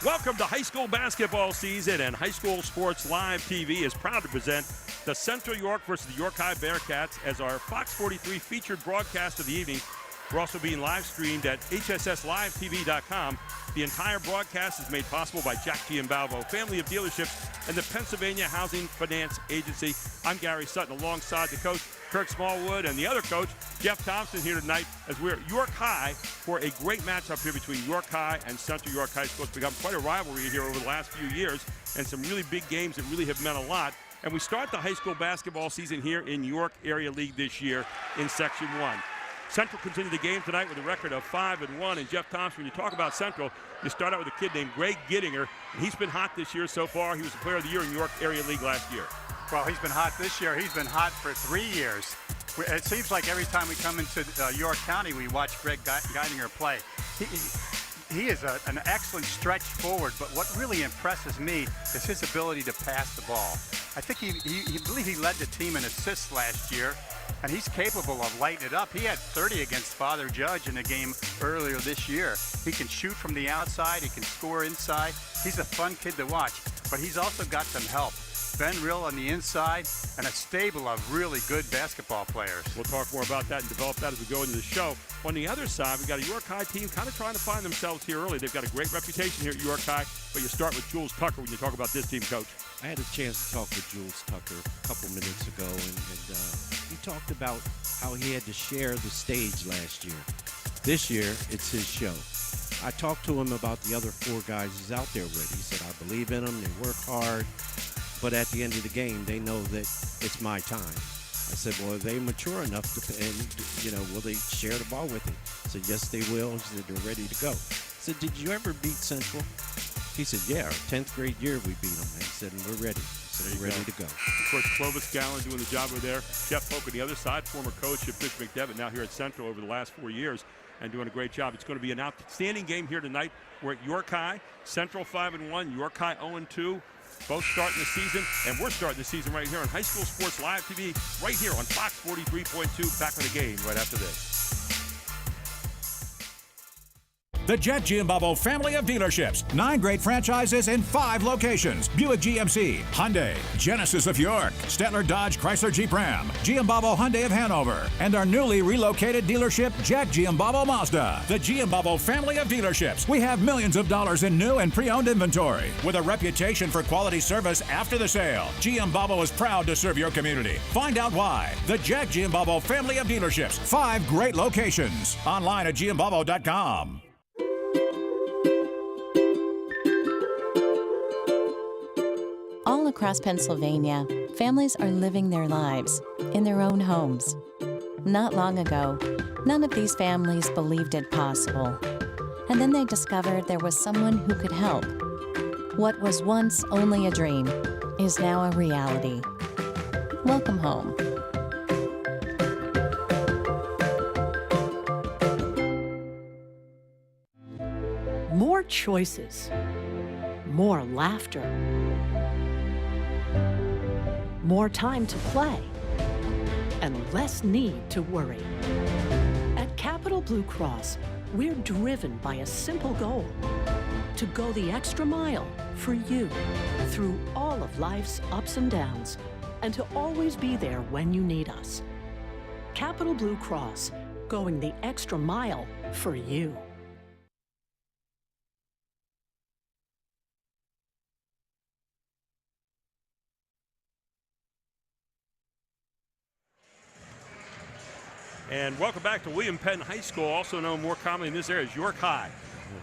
Welcome to high school basketball season, and High School Sports Live TV is proud to present the Central York versus the York High Bearcats as our Fox 43 featured broadcast of the evening. We're also being live streamed at hsslivetv.com. The entire broadcast is made possible by Jack Giambalvo Family of Dealerships and the Pennsylvania Housing Finance Agency. I'm Gary Sutton alongside the coach, Kirk Smallwood, and the other coach, Jeff Thompson, here tonight as we're at York High for a great matchup here between York High and Central York High School. It's become quite a rivalry here over the last few years and some really big games that really have meant a lot. And we start the high school basketball season here in York Area League this year in Section 1. Central continued the game tonight with a record of 5-1. And Jeff Thompson, when you talk about Central, you start out with a kid named Greg Gittinger. And he's been hot this year so far. He was the player of the year in York Area League last year. Well, he's been hot this year. He's been hot for 3 years. It seems like every time we come into York County, we watch Greg Gittinger play. He is an excellent stretch forward, but what really impresses me is his ability to pass the ball. I think I believe he led the team in assists last year, and he's capable of lighting it up. He had 30 against Father Judge in a game earlier this year. He can shoot from the outside. He can score inside. He's a fun kid to watch, but he's also got some help. Ben Rill on the inside, and a stable of really good basketball players. We'll talk more about that and develop that as we go into the show. On the other side, we've got a York High team kind of trying to find themselves here early. They've got a great reputation here at York High, but you start with Jules Tucker when you talk about this team, Coach. I had a chance to talk with Jules Tucker a couple minutes ago, and he talked about how he had to share the stage last year. This year, it's his show. I talked to him about the other 4 guys he's out there with. He said, I believe in them, they work hard. But at the end of the game, they know that it's my time. I said, well, are they mature enough to, and, will they share the ball with him? I said, yes, they will. He said, they're ready to go. I said, did you ever beat Central? He said, yeah, our 10th grade year we beat them. And he said, and we're ready. He said, we're ready to go. Of course, Clovis Gallen doing the job over there. Jeff Polk on the other side, former coach at Fish McDevitt, now here at Central over the last 4 years and doing a great job. It's going to be an outstanding game here tonight. We're at York High, Central 5-1, York High 0-2. Both starting the season, and we're starting the season right here on High School Sports Live TV, right here on Fox 43.2. Back with the game right after this. The Jack Giambalvo family of dealerships. 9 great franchises in 5 locations. Buick GMC, Hyundai, Genesis of York, Stettler Dodge Chrysler Jeep Ram, Giambalvo Hyundai of Hanover, and our newly relocated dealership, Jack Giambalvo Mazda. The Giambalvo family of dealerships. We have millions of dollars in new and pre-owned inventory. With a reputation for quality service after the sale, Giambalvo is proud to serve your community. Find out why. The Jack Giambalvo family of dealerships. 5 great locations. Online at giambalvo.com. All across Pennsylvania, families are living their lives in their own homes. Not long ago, none of these families believed it possible. And then they discovered there was someone who could help. What was once only a dream is now a reality. Welcome home. More choices, more laughter, more time to play, and less need to worry. At Capital Blue Cross, we're driven by a simple goal: to go the extra mile for you through all of life's ups and downs, and to always be there when you need us. Capital Blue Cross, going the extra mile for you. And welcome back to William Penn High School, also known more commonly in this area as York High.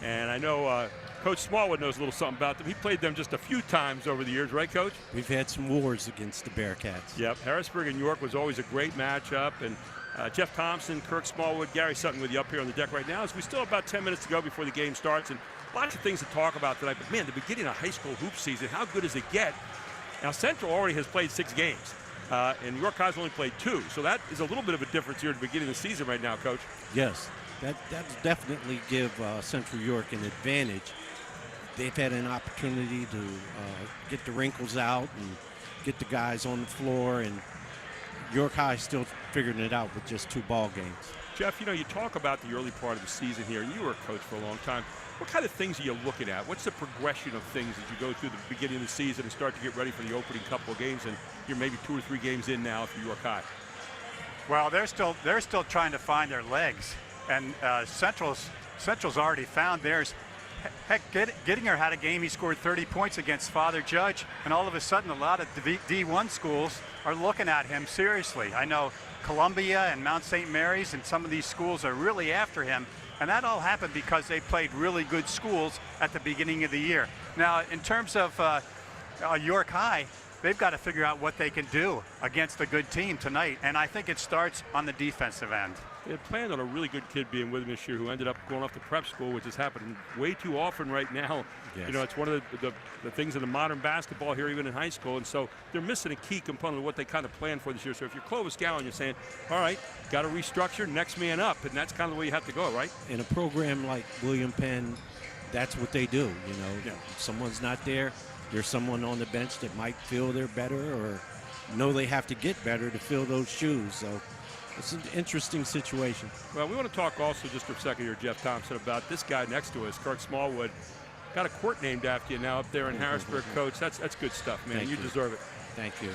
And I know Coach Smallwood knows a little something about them. He played them just a few times over the years, right, Coach? We've had some wars against the Bearcats. Yep, Harrisburg and York was always a great matchup. And Jeff Thompson, Kirk Smallwood, Gary Sutton with you up here on the deck right now as we still have about 10 minutes to go before the game starts. And lots of things to talk about tonight. But, man, the beginning of high school hoop season, how good does it get? Now, Central already has played 6 games. And York High's only played 2, so that is a little bit of a difference here at the beginning of the season right now, Coach. Yes, that definitely give Central York an advantage. They've had an opportunity to get the wrinkles out and get the guys on the floor, and York High still figuring it out with just 2 ball games. Jeff, you know, you talk about the early part of the season here, and you were a coach for a long time. What kind of things are you looking at? What's the progression of things as you go through the beginning of the season and start to get ready for the opening couple of games, and you're maybe 2 or 3 games in now for York High? Well, they're still trying to find their legs, and Central's already found theirs. Heck, Gettinger had a game. He scored 30 points against Father Judge, and all of a sudden, a lot of D1 schools are looking at him seriously. I know Columbia and Mount St. Mary's and some of these schools are really after him, and that all happened because they played really good schools at the beginning of the year. Now, in terms of York High, they've got to figure out what they can do against a good team tonight, and I think it starts on the defensive end. They had planned on a really good kid being with him this year who ended up going off to prep school, which is happening way too often right now. Yes. You know, it's one of the things in the modern basketball here, even in high school. And so they're missing a key component of what they kind of planned for this year. So if you're Clovis Gowan, you're saying, all right, got to restructure, next man up. And that's kind of the way you have to go, right? In a program like William Penn, that's what they do. You know, Yeah. if someone's not there, there's someone on the bench that might feel they're better or know they have to get better to fill those shoes. So it's an interesting situation. Well, we want to talk also just for a second here, Jeff Thompson, about this guy next to us, Kirk Smallwood. Got a court named after you now up there in Harrisburg, Coach. That's good stuff, man. Thank You you. deserve it. Thank you.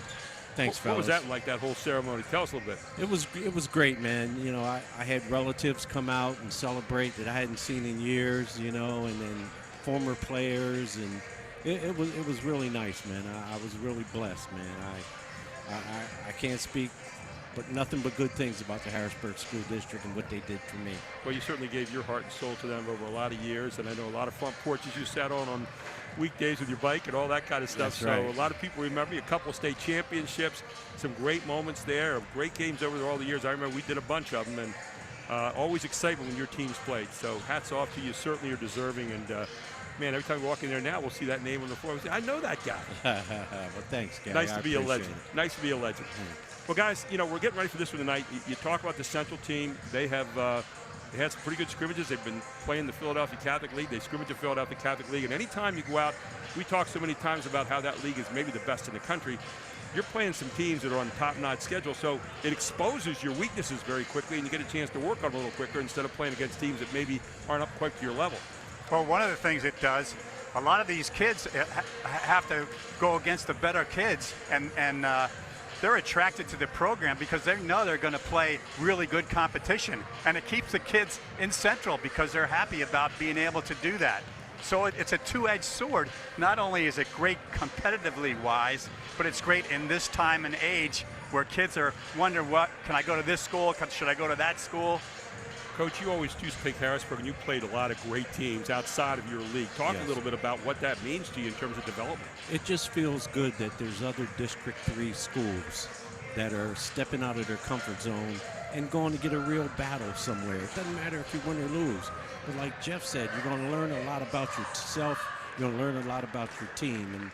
Thanks, What fellas. was that like, that whole ceremony? Tell us a little bit. It was great, man. You know, I had relatives come out and celebrate that I hadn't seen in years, you know, and then former players, and it was really nice, man. I was really blessed, man. I can't speak but nothing but good things about the Harrisburg School District and what they did for me. Well, you certainly gave your heart and soul to them over a lot of years, and I know a lot of front porches you sat on weekdays with your bike and all that kind of stuff. That's right. So a lot of people remember you. A couple of state championships, some great moments there, great games over all the years. I remember we did a bunch of them, and always excitement when your teams played. So hats off to you. Certainly you're deserving, and man, every time we walk in there now, we'll see that name on the floor. We say, I know that guy. Well, thanks, Gary. Nice I to be a appreciate legend. it. Nice to be a legend. Well, guys, you know, we're getting ready for this one tonight. You talk about the Central team. They have they had some pretty good scrimmages. They've been playing the Philadelphia Catholic League. They scrimmage the Philadelphia Catholic League. And anytime you go out, we talk so many times about how that league is maybe the best in the country. You're playing some teams that are on top-notch schedule, so it exposes your weaknesses very quickly, and you get a chance to work on them a little quicker instead of playing against teams that maybe aren't up quite to your level. Well, one of the things it does, a lot of these kids have to go against the better kids, and they're attracted to the program because they know they're going to play really good competition, and it keeps the kids in Central because they're happy about being able to do that. So it's a two-edged sword. Not only is it great competitively wise, but it's great in this time and age where kids are wondering, what can I go to this school? Should I go to that school? Coach, you always choose to pick Harrisburg, and you played a lot of great teams outside of your league. Talk Yes. a little bit about what that means to you in terms of development. It just feels good that there's other District 3 schools that are stepping out of their comfort zone and going to get a real battle somewhere. It doesn't matter if you win or lose. But like Jeff said, you're going to learn a lot about yourself. You're going to learn a lot about your team. And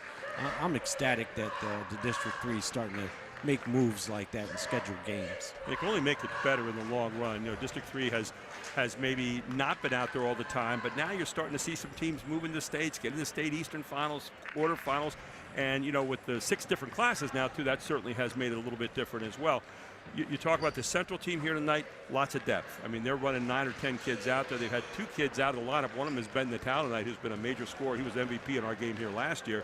I'm ecstatic that the District 3 is starting to make moves like that and schedule games. It can only make it better in the long run. You know, District 3 has maybe not been out there all the time, but now you're starting to see some teams moving to states, getting the state Eastern Finals, quarterfinals, and, you know, with the 6 different classes now, too, that certainly has made it a little bit different as well. You talk about the Central team here tonight, lots of depth. I mean, they're running 9 or 10 kids out there. They've had 2 kids out of the lineup. One of them is Ben Natal tonight, who's been a major scorer. He was MVP in our game here last year.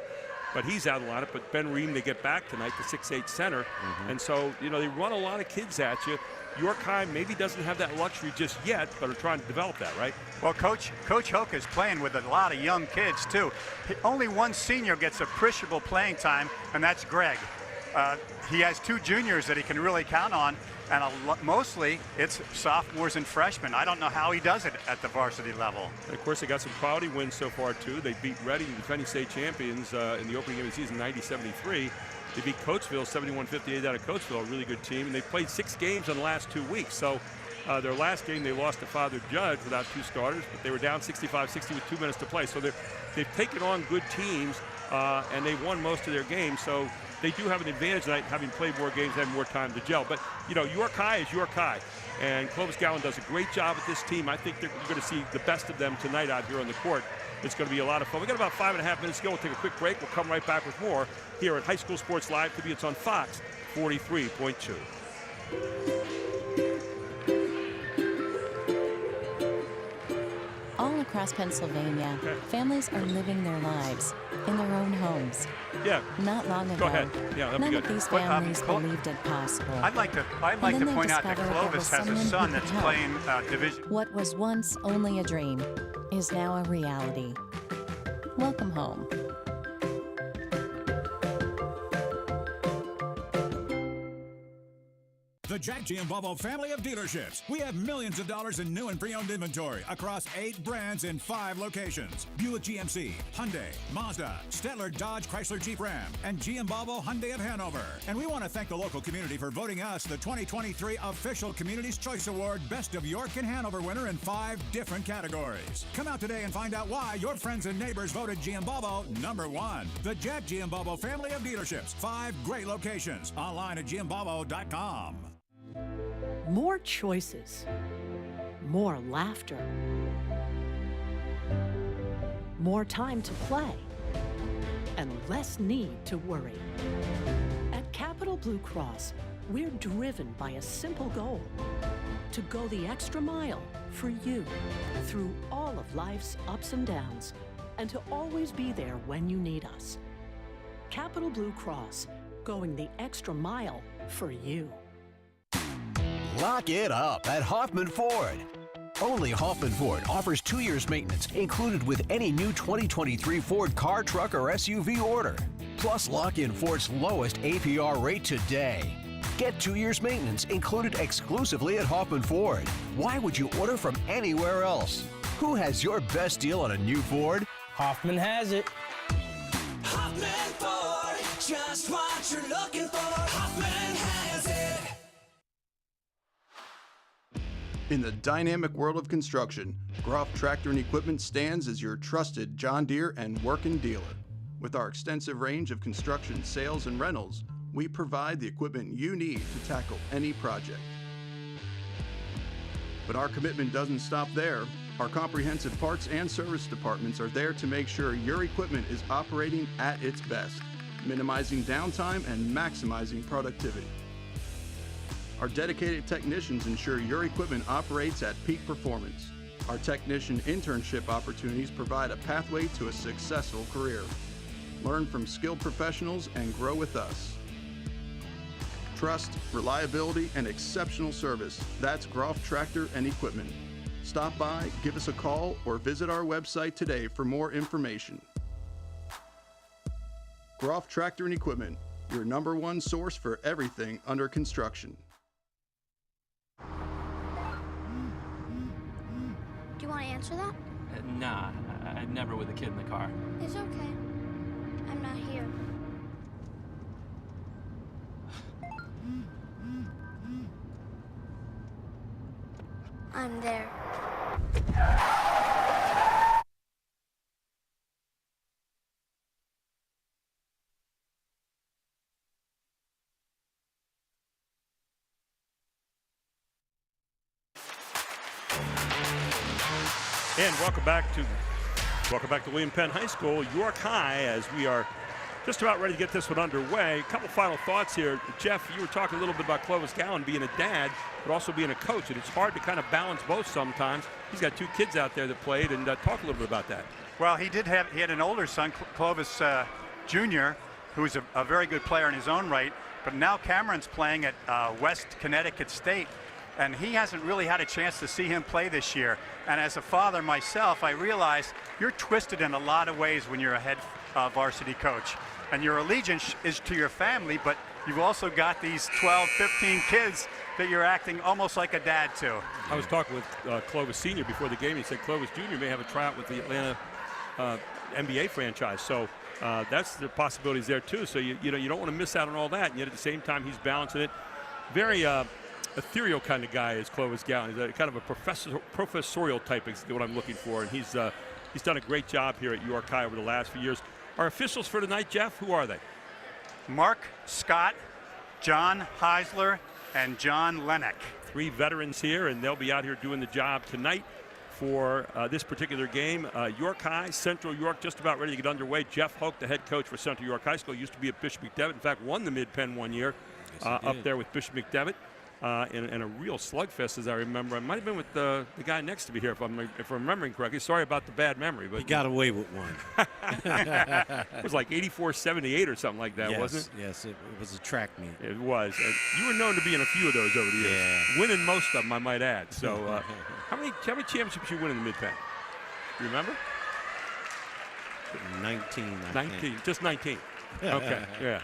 But he's out of the lineup. But Ben Ream, they get back tonight, the 6'8" center. And so, you know, they run a lot of kids at you. York High maybe doesn't have that luxury just yet, but are trying to develop that, right? Well, Coach Hoke is playing with a lot of young kids, too. Only one senior gets appreciable playing time, and that's Greg. He has 2 juniors that he can really count on, and mostly it's sophomores and freshmen. I don't know how he does it at the varsity level. And of course, they got some quality wins so far, too. They beat Reading, the defending state champions, in the opening game of the season, 90-73. They beat Coatesville, 71-58 out of Coatesville, a really good team. And they played 6 games in the last 2 weeks. So their last game, they lost to Father Judge without 2 starters, but they were down 65-60 with 2 minutes to play. So they've taken on good teams, and they've won most of their games. So they do have an advantage tonight, having played more games, having more time to gel. But, you know, York High is York High. And Clovis Gowan does a great job with this team. I think they're going to see the best of them tonight out here on the court. It's going to be a lot of fun. We've got about 5.5 minutes to go. We'll take a quick break. We'll come right back with more here at High School Sports Live. It's on Fox 43.2. All across Pennsylvania, families are living their lives in their own homes. Yeah. Not long ago, Go ahead. Yeah, that'd be none good. of these What, families Col- believed it possible. I'd like to then they point out that discovered there Clovis was has a someone son who could that's help. playing division. What was once only a dream is now a reality. Welcome home. The Jack Giambalvo family of dealerships. We have millions of dollars in new and pre-owned inventory across 8 brands in 5 locations. Buick GMC, Hyundai, Mazda, Stettler Dodge Chrysler Jeep Ram, and Giambalvo Hyundai of Hanover. And we want to thank the local community for voting us the 2023 official Community's Choice Award Best of York and Hanover winner in 5 different categories. Come out today and find out why your friends and neighbors voted Giambalvo #1. The Jack Giambalvo family of dealerships. 5 great locations. Online at giambalvo.com. More choices, more laughter, more time to play, and less need to worry. At Capital Blue Cross, we're driven by a simple goal: to go the extra mile for you through all of life's ups and downs, and to always be there when you need us. Capital Blue Cross, going the extra mile for you. Lock it up at Hoffman Ford. Only Hoffman Ford offers 2 years maintenance included with any new 2023 Ford car, truck, or SUV order. Plus, lock in Ford's lowest APR rate today. Get 2 years maintenance included exclusively at Hoffman Ford. Why would you order from anywhere else? Who has your best deal on a new Ford? Hoffman has it. Hoffman Ford, just what you're looking for. Hoffman has it. In the dynamic world of construction, Groff Tractor and Equipment stands as your trusted John Deere and working dealer. With our extensive range of construction sales and rentals, we provide the equipment you need to tackle any project. But our commitment doesn't stop there. Our comprehensive parts and service departments are there to make sure your equipment is operating at its best, minimizing downtime and maximizing productivity. Our dedicated technicians ensure your equipment operates at peak performance. Our technician internship opportunities provide a pathway to a successful career. Learn from skilled professionals and grow with us. Trust, reliability, and exceptional service. That's Groff Tractor and Equipment. Stop by, give us a call, or visit our website today for more information. Groff Tractor and Equipment, your #1 source for everything under construction. Do you want to answer that? Nah, I'd never with a kid in the car. It's okay. I'm not here. I'm there. And welcome back to William Penn High School, York High, as we are just about ready to get this one underway. A couple final thoughts here. Jeff, you were talking a little bit about Clovis Gowan being a dad, but also being a coach, and it's hard to kind of balance both sometimes. He's got 2 kids out there that played, and talk a little bit about that. Well, he had an older son, Clovis Jr., who's a very good player in his own right, but now Cameron's playing at West Connecticut State, and he hasn't really had a chance to see him play this year. And as a father myself, I realize you're twisted in a lot of ways when you're a head varsity coach. And your allegiance is to your family, but you've also got these 12, 15 kids that you're acting almost like a dad to. I was talking with Clovis Sr. before the game. He said Clovis Jr. may have a tryout with the Atlanta NBA franchise. So that's the possibilities there, too. So, you don't want to miss out on all that. And yet at the same time, he's balancing it. Very ethereal kind of guy is Clovis Gowan. He's a kind of a professorial type is what I'm looking for. And he's done a great job here at York High over the last few years. Our officials for tonight, Jeff, who are they? Mark Scott, John Heisler, and John Lennox. 3 veterans here, and they'll be out here doing the job tonight for this particular game. York High, Central York, just about ready to get underway. Jeff Hoke, the head coach for Central York High School, used to be at Bishop McDevitt. In fact, won the Mid-Penn one year up there with Bishop McDevitt. in a real slugfest, as I remember. I might have been with the guy next to me here, if I'm remembering correctly. Sorry about the bad memory. But he got away with one. It was like 84-78 or something like that, yes, wasn't it? Yes, it was a track meet. It was. You were known to be in a few of those over the years. Yeah. Winning most of them, I might add. So how many championships you win in the Mid-Penn? Do you remember? 19, 19. Just 19. Okay, yeah.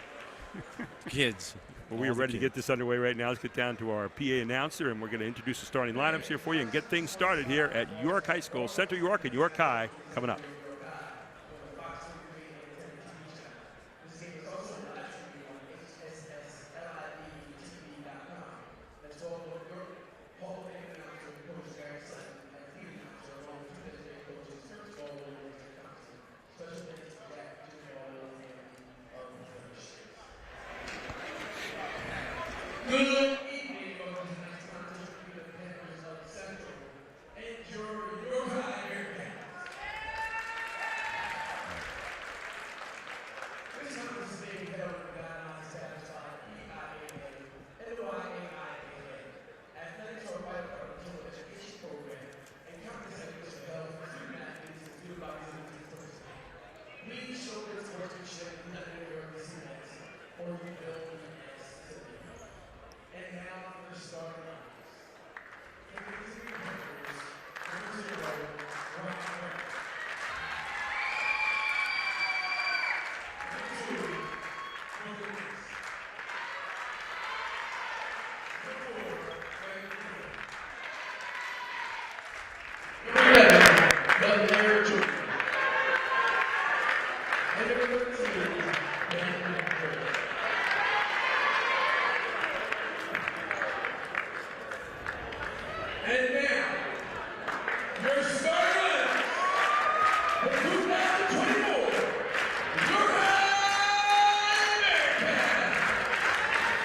Kids. Well, we are ready to get this underway right now. Let's get down to our PA announcer, and we're going to introduce the starting lineups here for you and get things started here at York High School, Central York and York High coming up.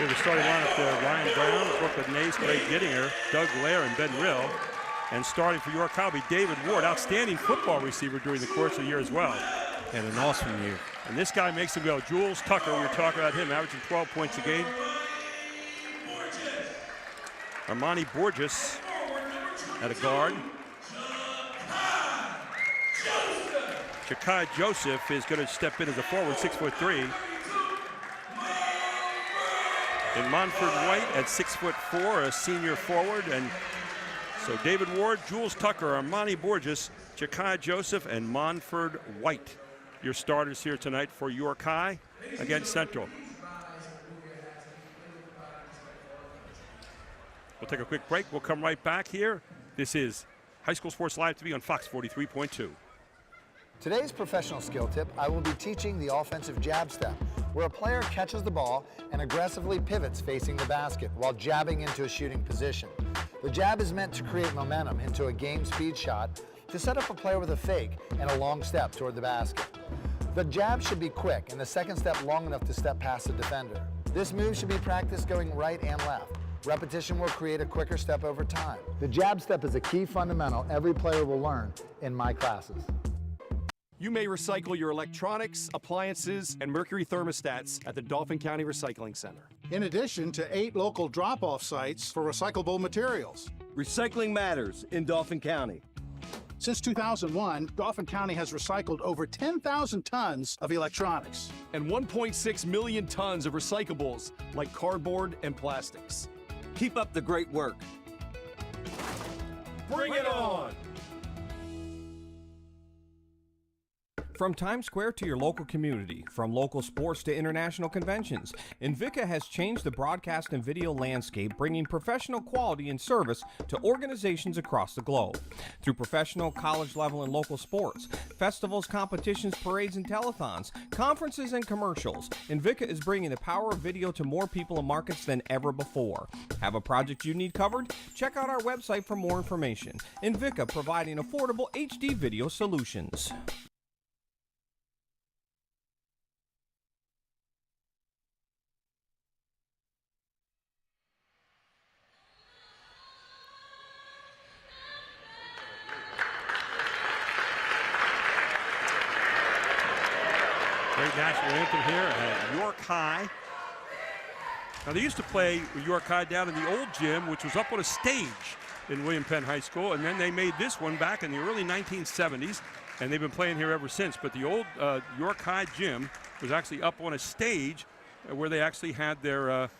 The starting lineup there, Ryan Brown, Brooklyn Nays, Craig Gittinger, Doug Lair, and Ben Rill. And starting for York High will be David Ward, outstanding football receiver during the course of the year as well. And an awesome year. And this guy makes him go. Jules Tucker, we were talking about him, averaging 12 points a game. Armani Borges at a guard. Chakai Joseph is going to step in as a forward, 6'3". And Monford White at 6'4", a senior forward. And so David Ward, Jules Tucker, Armani Borges, Chakai Joseph, and Monford White, your starters here tonight for York High against Central. We'll take a quick break. We'll come right back here. This is High School Sports Live TV on Fox 43.2. Today's professional skill tip, I will be teaching the offensive jab step, where a player catches the ball and aggressively pivots facing the basket while jabbing into a shooting position. The jab is meant to create momentum into a game speed shot to set up a player with a fake and a long step toward the basket. The jab should be quick and the second step long enough to step past the defender. This move should be practiced going right and left. Repetition will create a quicker step over time. The jab step is a key fundamental every player will learn in my classes. You may recycle your electronics, appliances, and mercury thermostats at the Dauphin County Recycling Center. In addition to 8 local drop-off sites for recyclable materials. Recycling matters in Dauphin County. Since 2001, Dauphin County has recycled over 10,000 tons of electronics. And 1.6 million tons of recyclables like cardboard and plastics. Keep up the great work. Bring it on! From Times Square to your local community, from local sports to international conventions, Invika has changed the broadcast and video landscape, bringing professional quality and service to organizations across the globe. Through professional, college level, and local sports, festivals, competitions, parades, and telethons, conferences, and commercials, Invika is bringing the power of video to more people and markets than ever before. Have a project you need covered? Check out our website for more information. Invika, providing affordable HD video solutions. Great national anthem here at York High. Now, they used to play York High down in the old gym, which was up on a stage in William Penn High School, and then they made this one back in the early 1970s, and they've been playing here ever since. But the old York High gym was actually up on a stage where they actually had their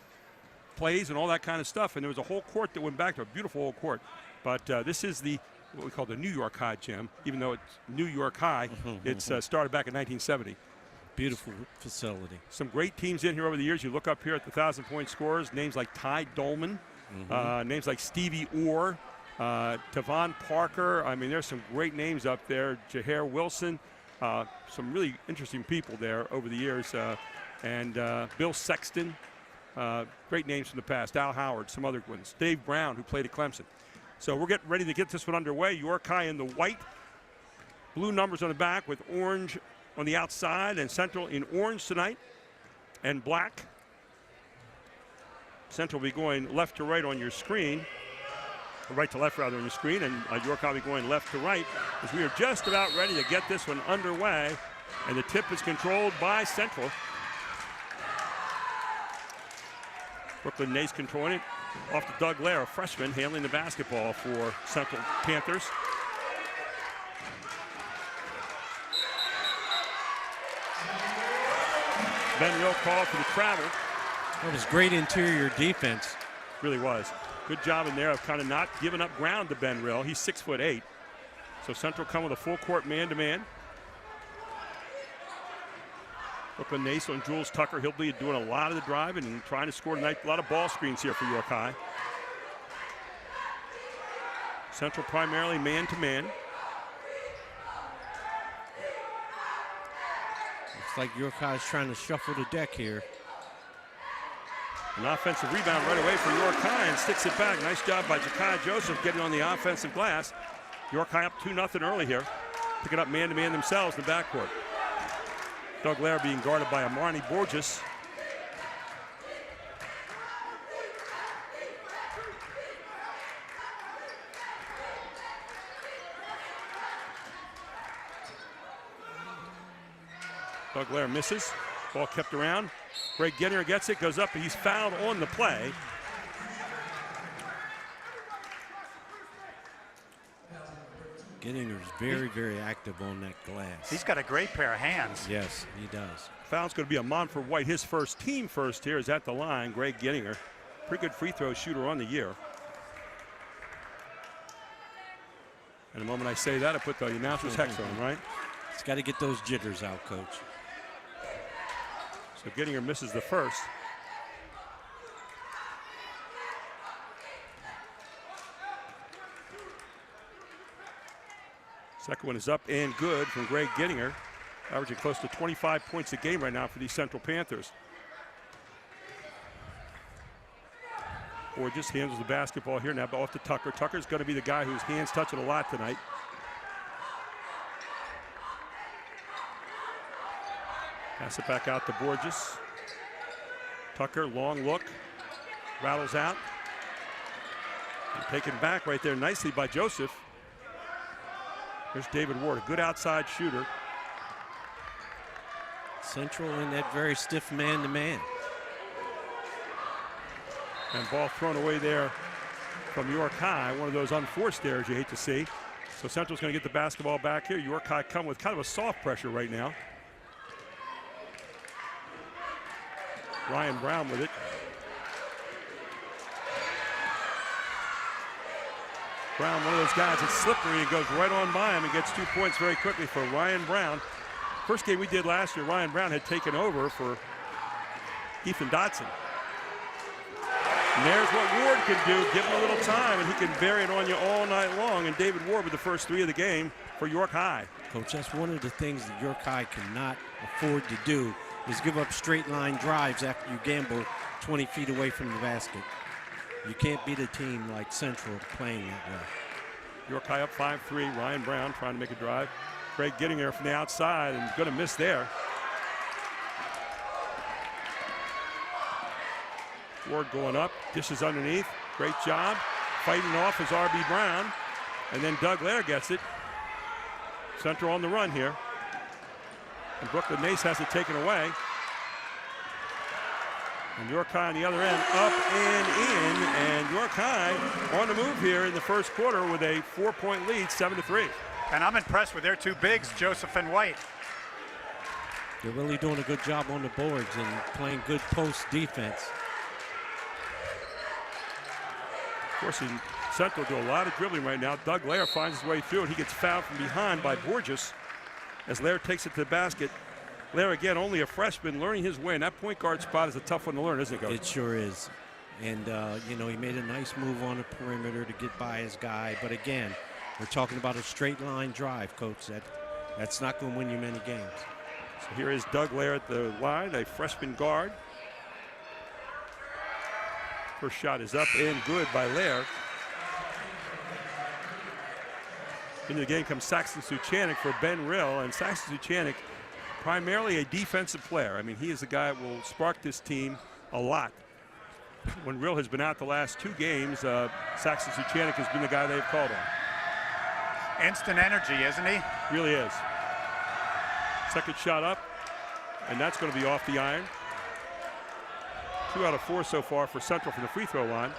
plays and all that kind of stuff, and there was a whole court that went back to a beautiful old court. But this is what we call the New York High gym, even though it's New York High. It's started back in 1970. Beautiful facility. Some great teams in here over the years. You look up here at the 1,000-point scorers, names like Ty Dolman, names like Stevie Orr, Tavon Parker. I mean, there's some great names up there. Jahair Wilson, some really interesting people there over the years. And Bill Sexton, great names from the past. Al Howard, some other ones. Dave Brown, who played at Clemson. So we're getting ready to get this one underway. York High in the white, blue numbers on the back with orange on the outside, and Central in orange tonight and black. Central will be going left to right on your screen, or right to left rather on your screen, and York High will be going left to right as we are just about ready to get this one underway, and the tip is controlled by Central. Brooklyn Nace controlling it off to Doug Lair, a freshman, handling the basketball for Central Panthers. Ben Rill called for the travel. That was great interior defense. Really was. Good job in there of kind of not giving up ground to Ben Rill. He's 6'8". So Central come with a full court man-to-man. Brooklyn Nace on Jules Tucker. He'll be doing a lot of the driving and trying to score tonight. A lot of ball screens here for York High. Central primarily man-to-man. Looks like York High is trying to shuffle the deck here. An offensive rebound right away for York High and sticks it back. Nice job by Jakai Joseph getting on the offensive glass. York High up 2-0 early here. Picking up man-to-man themselves in the backcourt. Doug Lair being guarded by Amarni Borges. Doug Lair misses. Ball kept around. Greg Gettinger gets it, goes up, but he's fouled on the play. Gettinger's very, very active on that glass. He's got a great pair of hands. Yes, he does. Foul's going to be a Montfort White. His first, team first here is at the line. Greg Gettinger, pretty good free throw shooter on the year. And the moment I say that, I put the announcer's hex on, right? He's got to get those jitters out, Coach. So Gettinger misses the first. Second one is up and good from Greg Gettinger, averaging close to 25 points a game right now for these Central Panthers. Borges handles the basketball here now, off to Tucker. Tucker's going to be the guy whose hands touch it a lot tonight. Pass it back out to Borges. Tucker, long look, rattles out. And taken back right there nicely by Joseph. There's David Ward, a good outside shooter. Central in that very stiff man-to-man. And ball thrown away there from York High. One of those unforced errors you hate to see. So Central's going to get the basketball back here. York High come with kind of a soft pressure right now. Ryan Brown with it. Brown, one of those guys that's slippery and goes right on by him and gets 2 points very quickly for Ryan Brown. First game we did last year, Ryan Brown had taken over for Ethan Dotson. And there's what Ward can do. Give him a little time, and he can bury it on you all night long. And David Ward with the first three of the game for York High. Coach, that's one of the things that York High cannot afford to do is give up straight line drives after you gamble 20 feet away from the basket. You can't beat a team like Central playing that way. York High up 5-3. Ryan Brown trying to make a drive. Greg getting there from the outside and going to miss there. Ward going up, dishes underneath. Great job. Fighting off is R.B. Brown. And then Doug Lair gets it. Central on the run here. And Brooklyn Nace has it taken away. And York High on the other end, up and in. And York High on the move here in the first quarter with a 4-point lead, 7-3. And I'm impressed with their two bigs, Joseph and White. They're really doing a good job on the boards and playing good post defense. Of course, in Central do a lot of dribbling right now. Doug Lair finds his way through, and he gets fouled from behind by Borges as Lair takes it to the basket. Lair, again, only a freshman, learning his way, and that point guard spot is a tough one to learn, isn't it, Coach? It sure is. And, you know, he made a nice move on the perimeter to get by his guy. But, again, we're talking about a straight-line drive, Coach. That's not going to win you many games. So here is Doug Lair at the line, a freshman guard. First shot is up and good by Lair. Into the game comes Saxon Suchanek for Ben Rill, and Saxon Suchanek, primarily a defensive player. I mean, he is the guy that will spark this team a lot. When Rill has been out the last two games, Saxon Suchanek has been the guy they've called on. Instant energy, isn't he? Really is. Second shot up, and that's going to be off the iron. 2 out of 4 so far for Central from the free throw line.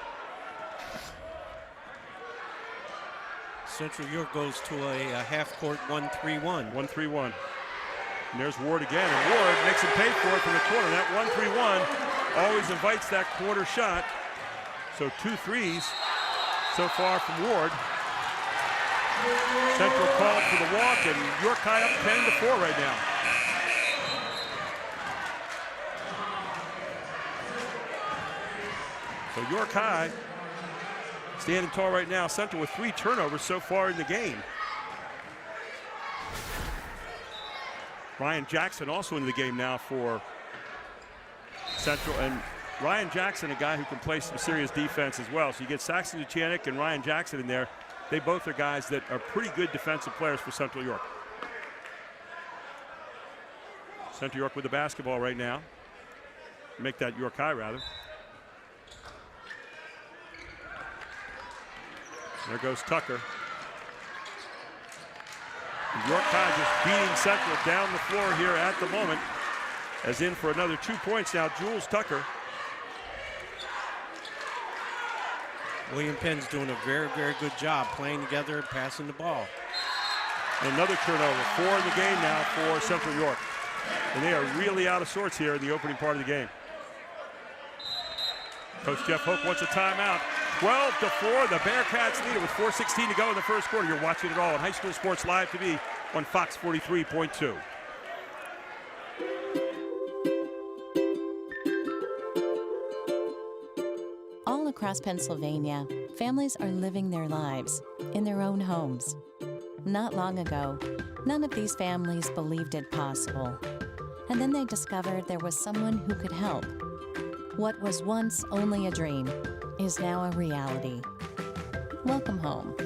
Central York goes to a half-court 1-3-1. 1-3-1. And there's Ward again, and Ward makes him pay for it from the corner. That 1-3-1 always invites that corner shot. So 2 threes so far from Ward. Central called for the walk, and York High up 10-4 right now. So York High standing tall right now. Central with 3 turnovers so far in the game. Ryan Jackson also into the game now for Central. And Ryan Jackson, a guy who can play some serious defense as well. So you get Saxon Suchanek and Ryan Jackson in there. They both are guys that are pretty good defensive players for Central York. Central York with the basketball right now. Make that York High, rather. There goes Tucker. York High just beating Central down the floor here at the moment. As in for another 2 points now, Jules Tucker. William Penn's doing a very, very good job playing together and passing the ball. And another turnover, 4 in the game now for Central York. And they are really out of sorts here in the opening part of the game. Coach Jeff Hoke wants a timeout. 12-4, the Bearcats lead it with 4:16 to go in the first quarter. You're watching it all on High School Sports Live TV on Fox 43.2. All across Pennsylvania, families are living their lives in their own homes. Not long ago, none of these families believed it possible. And then they discovered there was someone who could help. What was once only a dream is now a reality. Welcome home.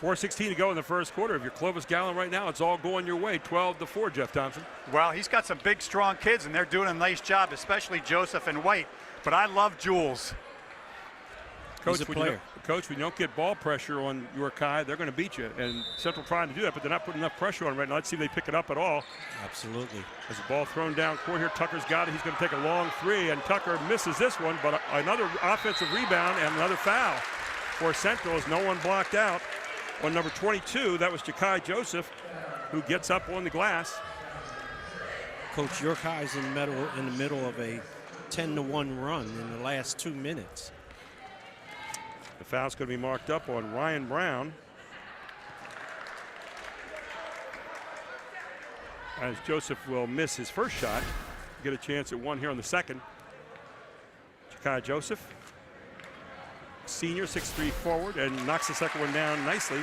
.416 to go in the first quarter. If you're Clovis Gallen right now, it's all going your way. 12-4, Jeff Thompson. Well, he's got some big, strong kids, and they're doing a nice job, especially Joseph and White. But I love Jules. Coach, when you don't get ball pressure on York High, they're going to beat you. And Central trying to do that, but they're not putting enough pressure on right now. Let's see if they pick it up at all. Absolutely. As the ball thrown down court here, Tucker's got it. He's going to take a long three, and Tucker misses this one, but another offensive rebound and another foul for Central as no one blocked out. On number 22, that was Ja'Kai Joseph, who gets up on the glass. Coach, York High's in the middle of a 10-1 run in the last 2 minutes. The foul's going to be marked up on Ryan Brown. As Joseph will miss his first shot, get a chance at one here on the second. Ja'Kai Joseph, senior, 6'3" forward, and knocks the second one down nicely,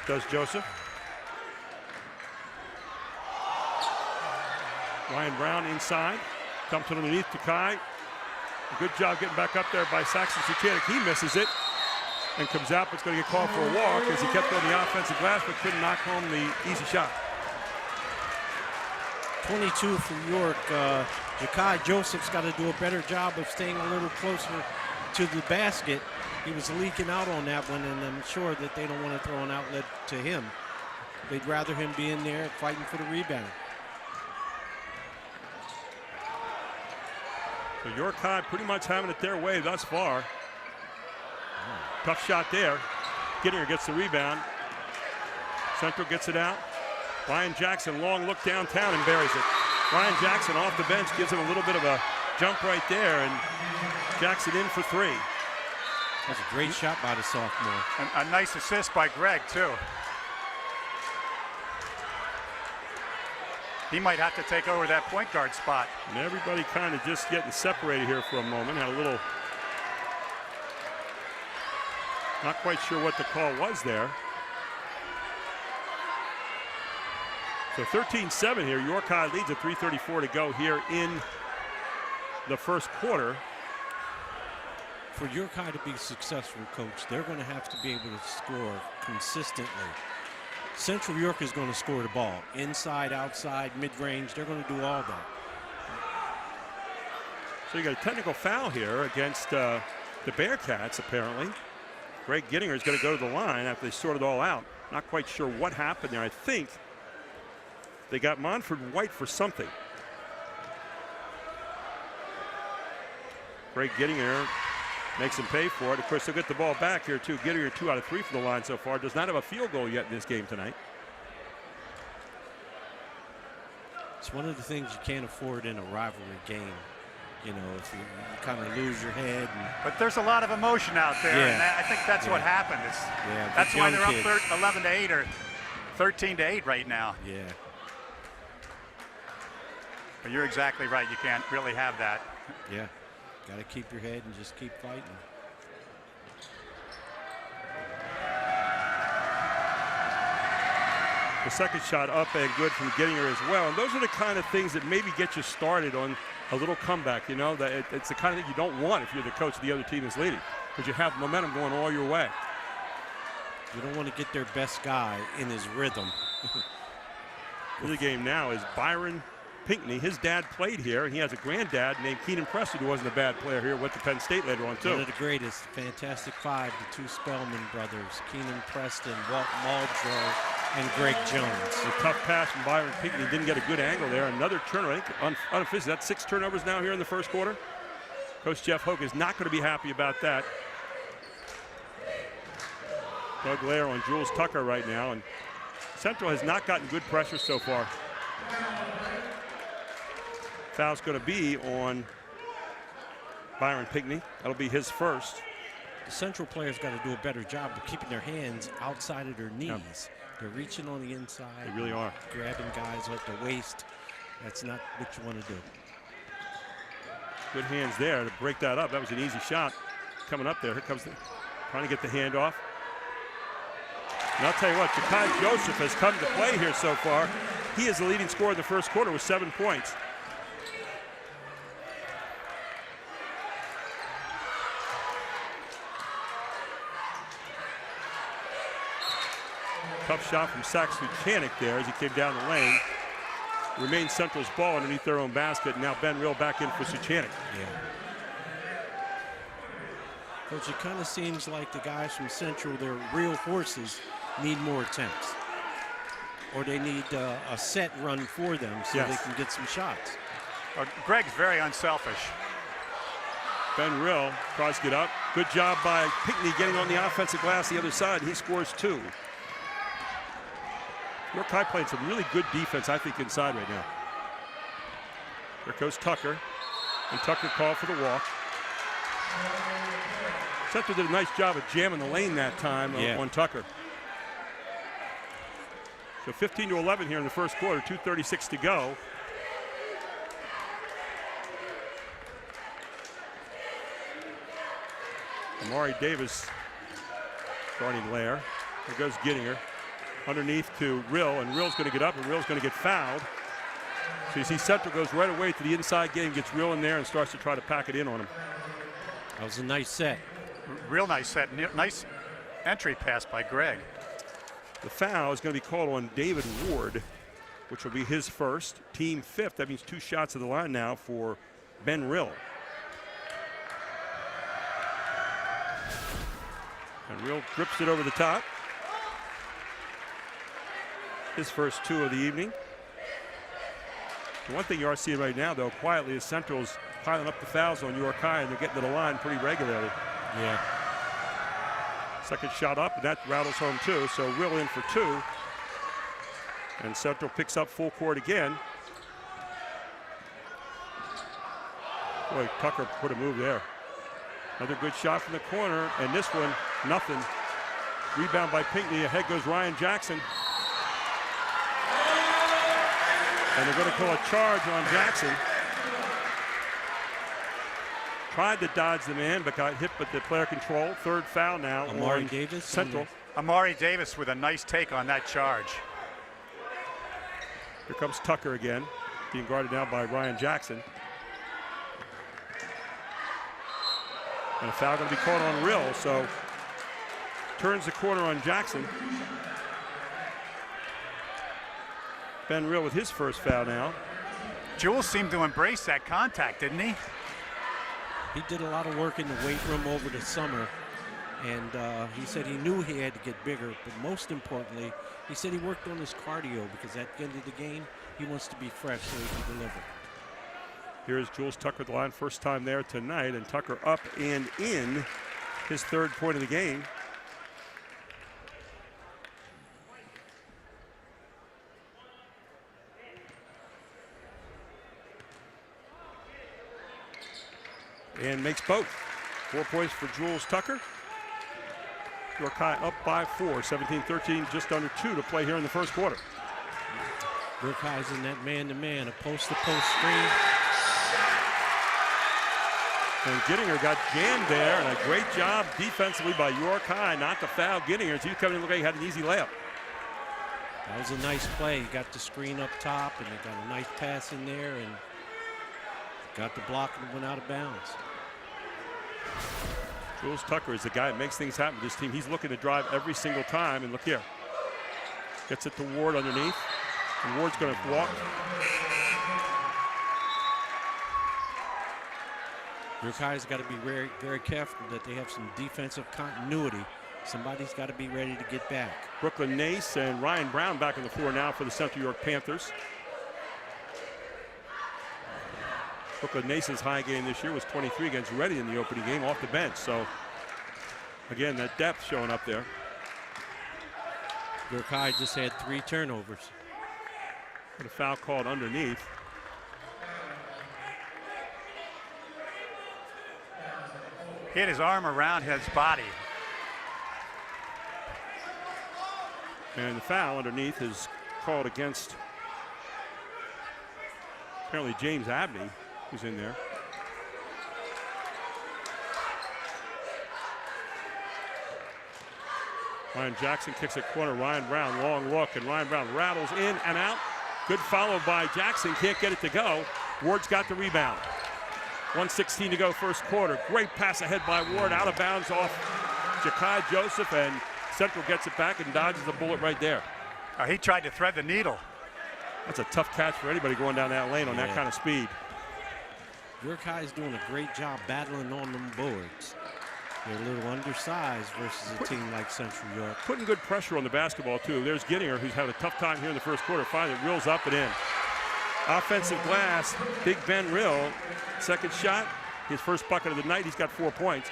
does Joseph. Ryan Brown inside, dumps it underneath Ja'Kai. Good job getting back up there by Saxon Suchanek. He misses it and comes out, but it's going to get called for a walk as he kept on the offensive glass but couldn't knock home the easy shot. 22 for York. Ja'Kai Joseph's got to do a better job of staying a little closer to the basket. He was leaking out on that one, and I'm sure that they don't want to throw an outlet to him. They'd rather him be in there fighting for the rebound. So York High pretty much having it their way thus far. Tough shot there. Gittinger gets the rebound. Central gets it out. Ryan Jackson, long look downtown and buries it. Ryan Jackson off the bench gives him a little bit of a jump right there, and Jackson in for three. That's a great shot by the sophomore. A nice assist by Greg, too. He might have to take over that point guard spot. And everybody kind of just getting separated here for a moment. Had a little, not quite sure what the call was there. So 13-7 here. York High leads at 3:34 to go here in the first quarter. For York High to be successful, Coach, they're going to have to be able to score consistently. Central York is going to score the ball. Inside, outside, mid-range, they're going to do all that. So you got a technical foul here against the Bearcats, apparently. Greg Gittinger is going to go to the line after they sort it all out. Not quite sure what happened there. I think they got Monford White for something. Greg Gittinger makes him pay for it. Of course, they'll get the ball back here, too. Gittinger 2 out of 3 from the line so far. Does not have a field goal yet in this game tonight. It's one of the things you can't afford in a rivalry game. You know, if you kind of lose your head. But there's a lot of emotion out there, and I think that's what happened. That's why they're up 11-8 or 13-8 right now. Yeah. But you're exactly right. You can't really have that. Yeah. Got to keep your head and just keep fighting. The second shot up and good from Gittinger as well. And those are the kind of things that maybe get you started on a little comeback. You know, that it's the kind of thing you don't want if you're the coach of the other team is leading, because you have momentum going all your way. You don't want to get their best guy in his rhythm. In the game now is Byron Pinckney. His dad played here, and he has a granddad named Keenan Preston, who wasn't a bad player here, went to Penn State later on, too. One of the greatest, Fantastic Five, the two Spellman brothers, Keenan Preston, Walt Muldrow, and Greg Jones. A tough pass from Byron Pinckney. Didn't get a good angle there. Another turnover, I think, unofficial. That's 6 turnovers now here in the first quarter. Coach Jeff Hoke is not going to be happy about that. Doug Lair on Jules Tucker right now, and Central has not gotten good pressure so far. Foul's going to be on Byron Pinckney. That'll be his first. The Central players got to do a better job of keeping their hands outside of their knees. Yep. They're reaching on the inside. They really are. Grabbing guys at the waist. That's not what you want to do. Good hands there to break that up. That was an easy shot coming up there. Here comes trying to get the handoff. And I'll tell you what, Jakai Joseph has come to play here so far. He is the leading scorer in the first quarter with 7 points. Tough shot from Saxon Chanik there as he came down the lane. Remains Central's ball underneath their own basket. And now Ben Rill back in for Suchanik. Yeah. Coach, it kind of seems like the guys from Central, their real horses, need more attempts. Or they need a set run for them so they can get some shots. Greg's very unselfish. Ben Rill tries to get up. Good job by Pinckney getting on the offensive glass the other side. He scores 2. York High playing some really good defense, I think, inside right now. There goes Tucker. And Tucker called for the walk. Central did a nice job of jamming the lane that time on Tucker. So 15-11 here in the first quarter, 2:36 to go. Amari Davis guarding Lair. There goes Gittinger. Underneath to Rill, and Rill's going to get up, and Rill's going to get fouled. So you see Central goes right away to the inside game, gets Rill in there, and starts to try to pack it in on him. That was a nice set. Real nice set. Nice entry pass by Greg. The foul is going to be called on David Ward, which will be his first, team 5th. That means 2 shots at the line now for Ben Rill. And Real drips it over the top. His first 2 of the evening. The one thing you are seeing right now, though, quietly, is Central's piling up the fouls on York High, and they're getting to the line pretty regularly. Yeah. Second shot up, and that rattles home too. So Real in for 2. And Central picks up full court again. Boy, Tucker put a move there. Another good shot from the corner, and this one, nothing. Rebound by Pinckney. Ahead goes Ryan Jackson. And they're going to call a charge on Jackson. Tried to dodge the man, but got hit with the player control. Third foul now. Amari Davis. Central. Amari Davis with a nice take on that charge. Here comes Tucker again, being guarded now by Ryan Jackson. And a foul going to be called on Real, so turns the corner on Jackson. Ben Real with his first foul now. Jules seemed to embrace that contact, didn't he? He did a lot of work in the weight room over the summer, and he said he knew he had to get bigger, but most importantly, he said he worked on his cardio because at the end of the game, he wants to be fresh so he can deliver. Here's Jules Tucker at the line, first time there tonight, and Tucker up and in, his 3rd point of the game. And makes both. 4 points for Jules Tucker. York High up by 4, 17-13, just under 2 to play here in the first quarter. York High's in that man-to-man, a post-to-post screen. And Gittinger got jammed there, and a great job defensively by York High not to foul Gittinger as he was coming in looking like he had an easy layup. That was a nice play. He got the screen up top, and they got a nice pass in there, and got the block and went out of bounds. Jules Tucker is the guy that makes things happen with this team. He's looking to drive every single time, and look here. Gets it to Ward underneath, and Ward's going to walk. York High's got to be very, very careful that they have some defensive continuity. Somebody's got to be ready to get back. Brooklyn Nace and Ryan Brown back on the floor now for the Central York Panthers. Brooklyn Nace's high game this year was 23 against Ready in the opening game off the bench. So, again, that depth showing up there. York High just had 3 turnovers. Got a foul called underneath. Hit his arm around his body. And the foul underneath is called against apparently James Abney, who's in there. Ryan Jackson kicks it corner. Ryan Brown, long look, and Ryan Brown rattles in and out. Good follow by Jackson, can't get it to go. Ward's got the rebound. 1:16 to go first quarter. Great pass ahead by Ward, out of bounds off Jakai Joseph, and Central gets it back and dodges the bullet right there. He tried to thread the needle. That's a tough catch for anybody going down that lane on that kind of speed. York High is doing a great job battling on them boards. They're a little undersized versus a team like Central York. Putting good pressure on the basketball, too. There's Gittinger, who's had a tough time here in the first quarter. Finally reels up and in. Offensive glass, Big Ben Real. Second shot, his first bucket of the night. He's got 4 points.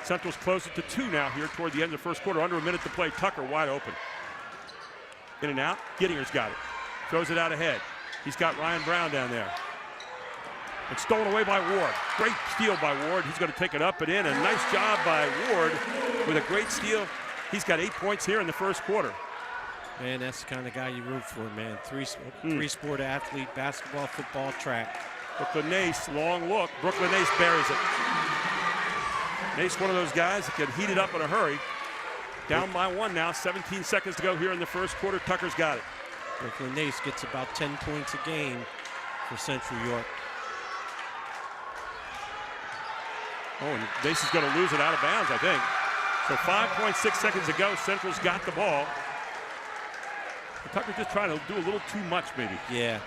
Central's closer to 2 now here toward the end of the first quarter. Under a minute to play. Tucker wide open. In and out. Gittinger's got it. Throws it out ahead. He's got Ryan Brown down there. It's stolen away by Ward. Great steal by Ward. He's going to take it up and in. A nice job by Ward with a great steal. He's got 8 points here in the first quarter. Man, that's the kind of guy you root for, man. Three-sport athlete, basketball, football, track. Brooklyn Nace, long look. Brooklyn Nace buries it. Nace, one of those guys that can heat it up in a hurry. Down by 1 now, 17 seconds to go here in the first quarter. Tucker's got it. Brooklyn Nace gets about 10 points a game for Central York. Oh, and Nace is going to lose it out of bounds, I think. So 5.6 seconds to go. Central's got the ball. Tucker's just trying to do a little too much, maybe. Yeah.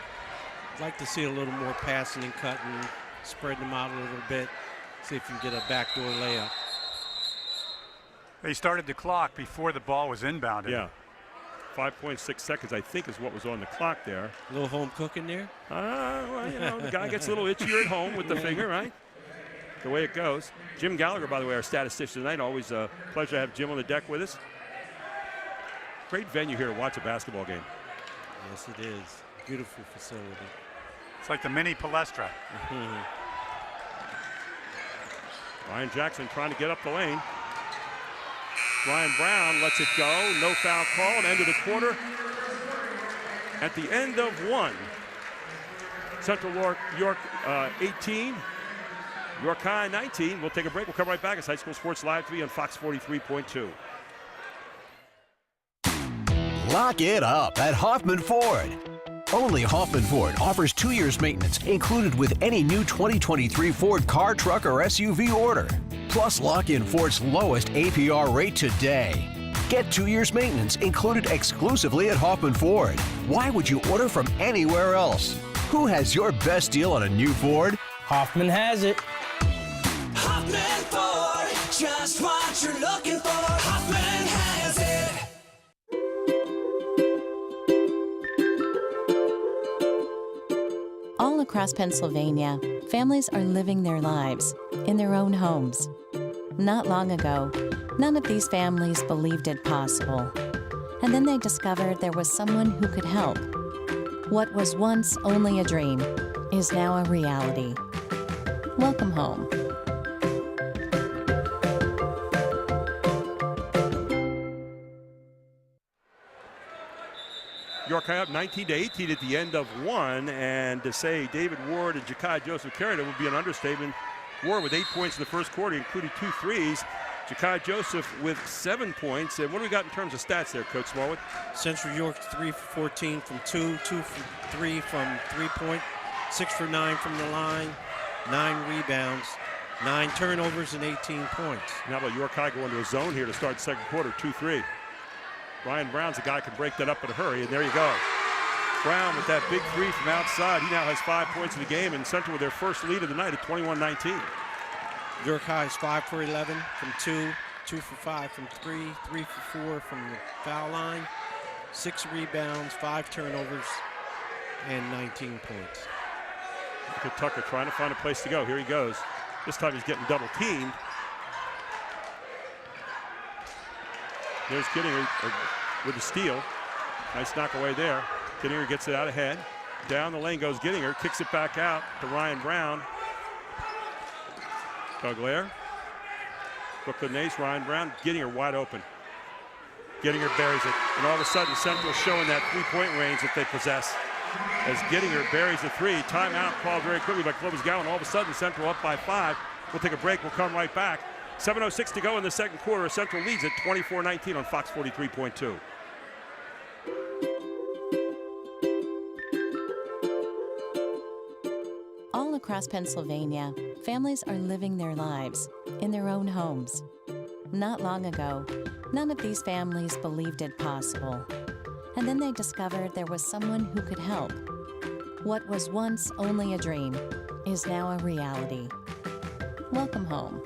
I'd like to see a little more passing and cutting, spreading them out a little bit, see if you can get a backdoor layup. They started the clock before the ball was inbounded. Yeah. 5.6 seconds, I think, is what was on the clock there. A little home cooking there? Well, you know, the guy gets a little itchier at home with the finger, right? The way it goes. Jim Gallagher, by the way, our statistician tonight. Always a pleasure to have Jim on the deck with us. Great venue here to watch a basketball game. Yes, it is. Beautiful facility. It's like the mini Palestra. Ryan Jackson trying to get up the lane. Ryan Brown lets it go. No foul call. End of the quarter. At the end of one, Central York 18, York High 19. We'll take a break. We'll come right back. It's High School Sports Live TV on Fox 43.2. Lock it up at Hoffman Ford. Only Hoffman Ford offers 2 years maintenance included with any new 2023 Ford car, truck, or SUV order. Plus, lock in Ford's lowest APR rate today. Get 2 years maintenance included exclusively at Hoffman Ford. Why would you order from anywhere else? Who has your best deal on a new Ford? Hoffman has it. Hoffman Ford, just what you're looking for. Hoffman has it. All across Pennsylvania, families are living their lives in their own homes. Not long ago, none of these families believed it possible. And then they discovered there was someone who could help. What was once only a dream is now a reality. Welcome home. York High up 19-18 at the end of one, and to say David Ward and Ja'Kai Joseph carried it would be an understatement. Ward with 8 points in the first quarter, including 2 threes. Ja'Kai Joseph with 7 points. And what do we got in terms of stats there, Coach Smallwood? Central York 3 for 14 from 2, 2 for 3 from 3-point, 6 for 9 from the line, 9 rebounds, 9 turnovers, and 18 points. Now about York High going to a zone here to start the second quarter, 2-3. Ryan Brown's a guy who can break that up in a hurry, and there you go. Brown with that big three from outside. He now has 5 points in the game, and Central with their first lead of the night at 21-19. York High is 5 for 11 from 2, 2 for 5 from 3, 3 for 4 from the foul line, 6 rebounds, 5 turnovers, and 19 points. Look at Tucker trying to find a place to go. Here he goes. This time he's getting double teamed. There's Gittinger with the steal. Nice knock away there. Gittinger gets it out ahead. Down the lane goes Gittinger, kicks it back out to Ryan Brown. Duglair. Brooklyn Ace, Ryan Brown. Gittinger wide open. Gittinger buries it. And all of a sudden, Central showing that three-point range that they possess. As Gittinger buries the three. Timeout called very quickly by Clovis Gowan. All of a sudden, Central up by 5. We'll take a break. We'll come right back. 7:06 to go in the second quarter. Central leads at 24-19 on Fox 43.2. All across Pennsylvania, families are living their lives in their own homes. Not long ago, none of these families believed it possible. And then they discovered there was someone who could help. What was once only a dream is now a reality. Welcome home.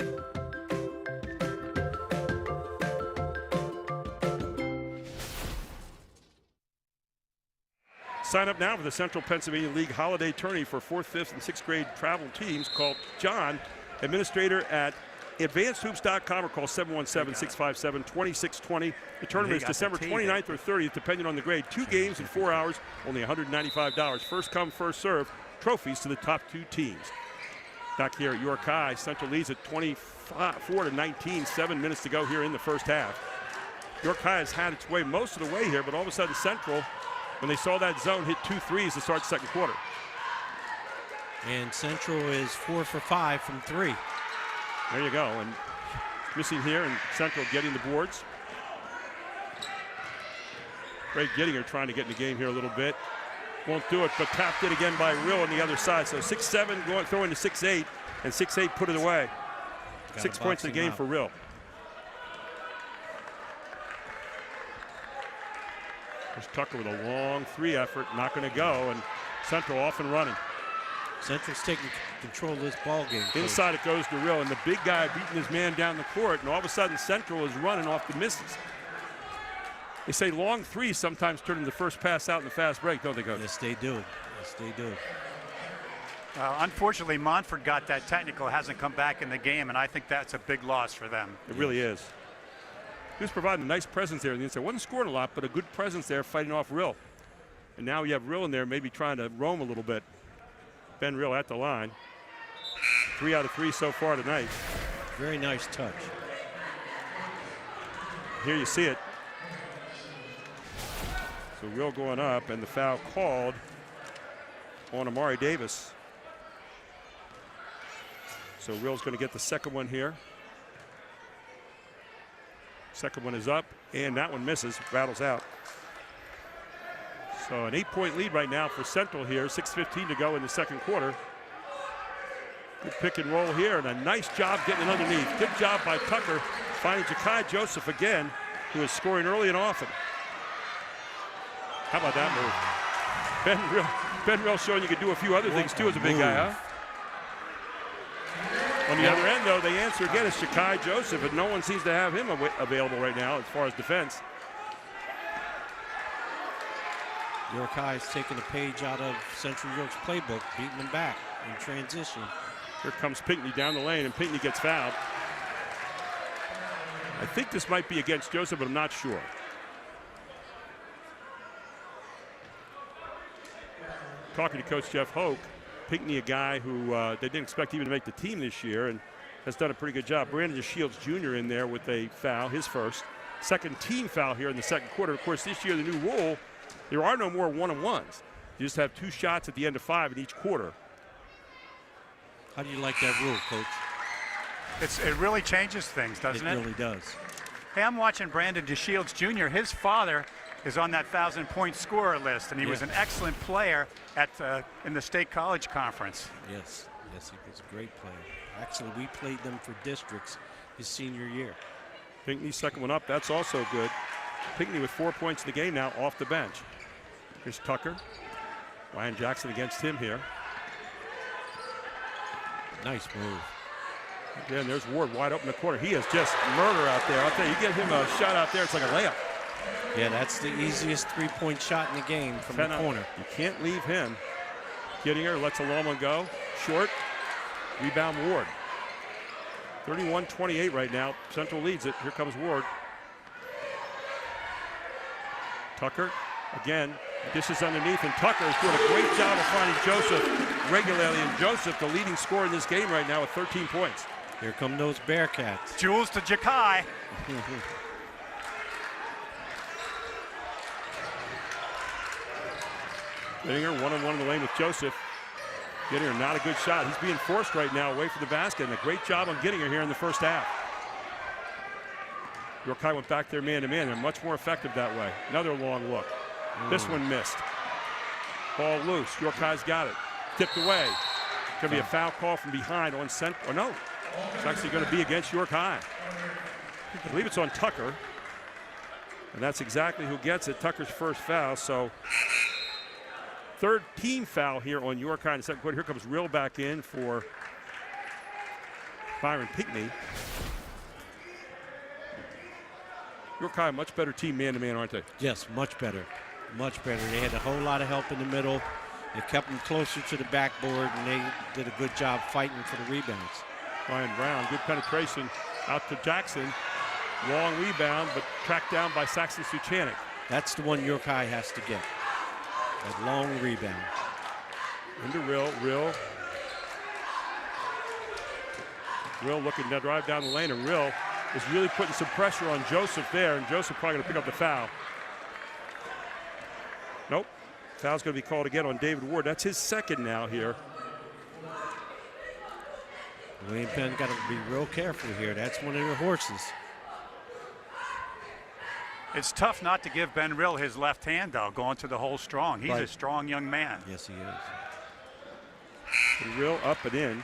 Sign up now for the Central Pennsylvania League Holiday Tourney for 4th, 5th, and 6th grade travel teams. Call John, administrator at advancedhoops.com, or call 717-657-2620. The tournament is December 29th or 30th, depending on the grade. 2 games in 4 hours, only $195. First come, first serve. Trophies to the top 2 teams. Back here at York High, Central leads at 24-19, 7 minutes to go here in the first half. York High has had its way most of the way here, but all of a sudden Central, when they saw that zone, hit 2 threes to start the second quarter. And Central is 4 for 5 from 3. There you go. And missing here, and Central getting the boards. Greg Gittinger trying to get in the game here a little bit. Won't do it, but tapped it again by Rill on the other side. So 6-7 going, throwing to 6-8, and 6-8 put it away. 6 points in the game for Rill. There's Tucker with a long 3 effort, not going to go, and Central off and running. Central's taking control of this ball game. Inside it goes to Rill, and the big guy beating his man down the court, and all of a sudden Central is running off the misses. They say long threes sometimes turn into the first pass out in the fast break, don't they, Coach? Yes, they do. Yes, they do. Unfortunately, Montfort got that technical, hasn't come back in the game, and I think that's a big loss for them. It really is. He was providing a nice presence there on the inside. Wasn't scoring a lot, but a good presence there fighting off Rill. And now you have Rill in there maybe trying to roam a little bit. Ben Rill at the line. 3 out of 3 so far tonight. Very nice touch. Here you see it. So Rill going up, and the foul called on Amari Davis. So Rill's going to get the second one here. Second one is up, and that one misses, rattles out. So an 8-point lead right now for Central here, 6:15 to go in the second quarter. Good pick and roll here, and a nice job getting it underneath. Good job by Tucker, finding Ja'Kai Joseph again, who is scoring early and often. How about that move? Ben Rill showing you can do a few other things too as a big guy, huh? On the other end, though, the answer again is Ja'Kai Joseph, and no one seems to have him available right now as far as defense. York High is taking a page out of Central York's playbook, beating them back in transition. Here comes Pinckney down the lane, and Pinckney gets fouled. I think this might be against Joseph, but I'm not sure. Talking to Coach Jeff Hoke, Pinckney, a guy who they didn't expect even to make the team this year, and has done a pretty good job. Brandon Shields Jr. in there with a foul, his first. Second team foul here in the second quarter. Of course, this year the new rule, there are no more one-on-ones. You just have 2 shots at the end of 5 in each quarter. How do you like that rule, Coach? It really changes things, doesn't it? It really does. Hey, I'm watching Brandon DeShields Jr. His father is on that 1,000-point scorer list, and he was an excellent player at in the State College Conference. Yes, he was a great player. Actually, we played them for districts his senior year. Pinckney's second one up, that's also good. Pinckney with 4 points in the game now off the bench. Here's Tucker. Ryan Jackson against him here. Nice move. Again, there's Ward wide open in the corner. He is just murder out there. I'll tell you, you get him a shot out there, it's like a layup. Yeah, that's the easiest 3-point shot in the game from the corner. You can't leave him. Gittinger lets a long one go. Short. Rebound Ward. 31-28 right now. Central leads it. Here comes Ward. Tucker again. Dishes underneath, and Tucker is doing a great job of finding Joseph regularly. And Joseph, the leading scorer in this game right now with 13 points. Here come those Bearcats. Jules to Ja'Kai. Gittinger one-on-one in the lane with Joseph. Gittinger not a good shot. He's being forced right now away from the basket, and a great job on Gittinger here in the first half. York High went back there man-to-man. They're much more effective that way. Another long look. This one missed. Ball loose. York High's got it. Tipped away. Going to be a foul call from behind on Central. Or no, it's actually going to be against York High. I believe it's on Tucker. And that's exactly who gets it. Tucker's first foul. So third team foul here on York High in the second quarter. Here comes Rill back in for Byron Pinckney. York High, much better team man-to-man, aren't they? Yes, much better. Much better. They had a whole lot of help in the middle. They kept them closer to the backboard, and they did a good job fighting for the rebounds. Ryan Brown, good penetration out to Jackson. Long rebound, but tracked down by Saxon Suchanek. That's the one York High has to get. That long rebound. Into Rill. Rill looking to drive down the lane, and Rill is really putting some pressure on Joseph there, and Joseph probably going to pick up the foul. Nope. Foul's going to be called again on David Ward. That's his second now here. William Penn got to be real careful here. That's one of your horses. It's tough not to give Ben Rill his left hand, though, going to the hole strong. He's a strong young man. Yes, he is. And Rill up and in.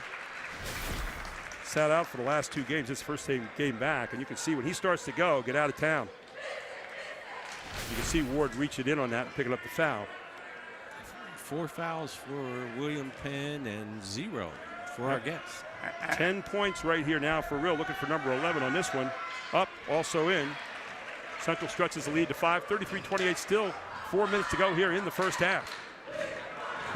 Sat out for the last 2 games. His first game back, and you can see when he starts to go, get out of town. You can see Ward reach it in on that and picking up the foul. 4 fouls for William Penn and 0 for our guests. 10 points right here now for Real, looking for number 11 on this one. Up, also in. Central stretches the lead to 5, 33-28 still. 4 minutes to go here in the first half.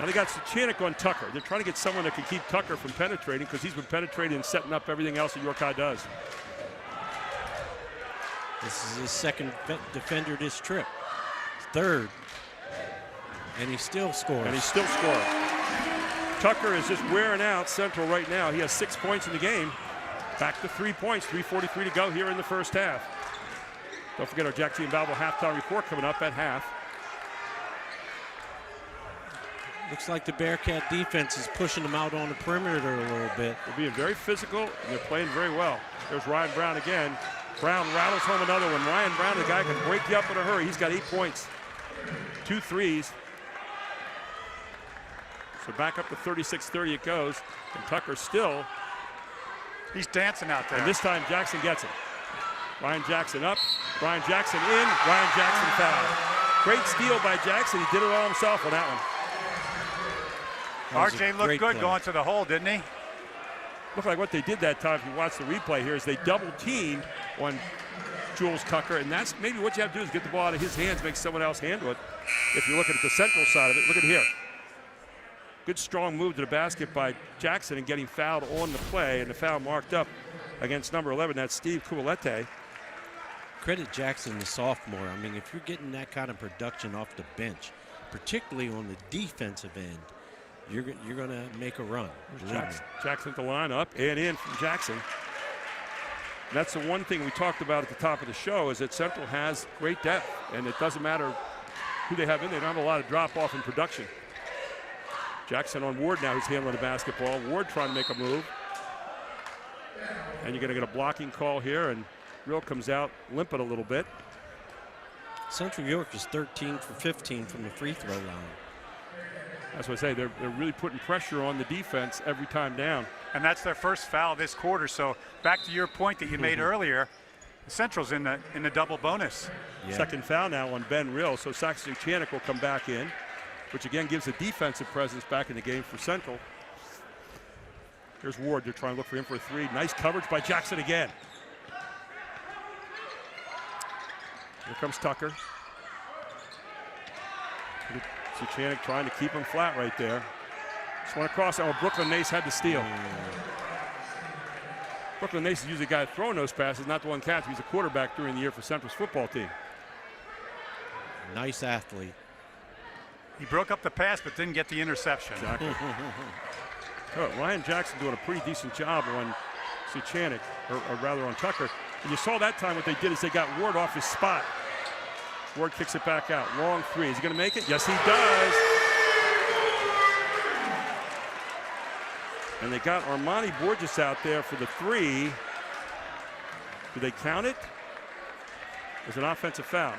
Now they got Suchanek on Tucker. They're trying to get someone that can keep Tucker from penetrating because he's been penetrating and setting up everything else that York High does. This is his second defender this trip. Third. And he still scores. Tucker is just wearing out Central right now. He has 6 points in the game. Back to 3 points, 3:43 to go here in the first half. Don't forget our Jack Giambalvo halftime report coming up at half. Looks like the Bearcat defense is pushing them out on the perimeter a little bit. They're being very physical, and they're playing very well. There's Ryan Brown again. Brown rattles home another one. Ryan Brown, the guy can break you up in a hurry. He's got 8 points. 2 threes. So back up to 36-30 it goes. And Tucker still. He's dancing out there. And this time Jackson gets it. Ryan Jackson up. Ryan Jackson in. Ryan Jackson foul. Great steal by Jackson. He did it all himself on that one. RJ looked good going to the hole, didn't he? Looked like what they did that time, if you watch the replay here, is they double teamed on Jules Tucker, and that's maybe what you have to do is get the ball out of his hands, make someone else handle it. If you're looking at the Central side of it, look at here. Good strong move to the basket by Jackson and getting fouled on the play, and the foul marked up against number 11, that's Steve Kubalete. Credit Jackson, the sophomore. I mean, if you're getting that kind of production off the bench, particularly on the defensive end, you're going to make a run. Jackson at the line, up and in from Jackson. And that's the one thing we talked about at the top of the show is that Central has great depth, and it doesn't matter who they have in there. They don't have a lot of drop-off in production. Jackson on Ward now, who's handling the basketball. Ward trying to make a move. And you're going to get a blocking call here, and Real comes out limping a little bit. Central York is 13 for 15 from the free throw line. That's what I say. They're really putting pressure on the defense every time down. And that's their first foul this quarter. So back to your point that you made earlier, Central's in the double bonus. Yeah. Second foul now on Ben Real. So Saxon Suchanek will come back in, which again gives a defensive presence back in the game for Central. Here's Ward. They're trying to look for him for a three. Nice coverage by Jackson again. Here comes Tucker. Suchanek trying to keep him flat right there. Just want to cross. Oh, Brooklyn Nace had to steal. Brooklyn Nace is usually the guy throwing those passes, not the one catching. He's a quarterback during the year for Central's football team. Nice athlete. He broke up the pass but didn't get the interception. Exactly. Ryan Jackson doing a pretty decent job on Suchanek, or rather on Tucker. And you saw that time what they did is they got Ward off his spot. Ward kicks it back out. Long three. Is he going to make it? Yes, he does. And they got Armani Borges out there for the three. Do they count it? There's an offensive foul.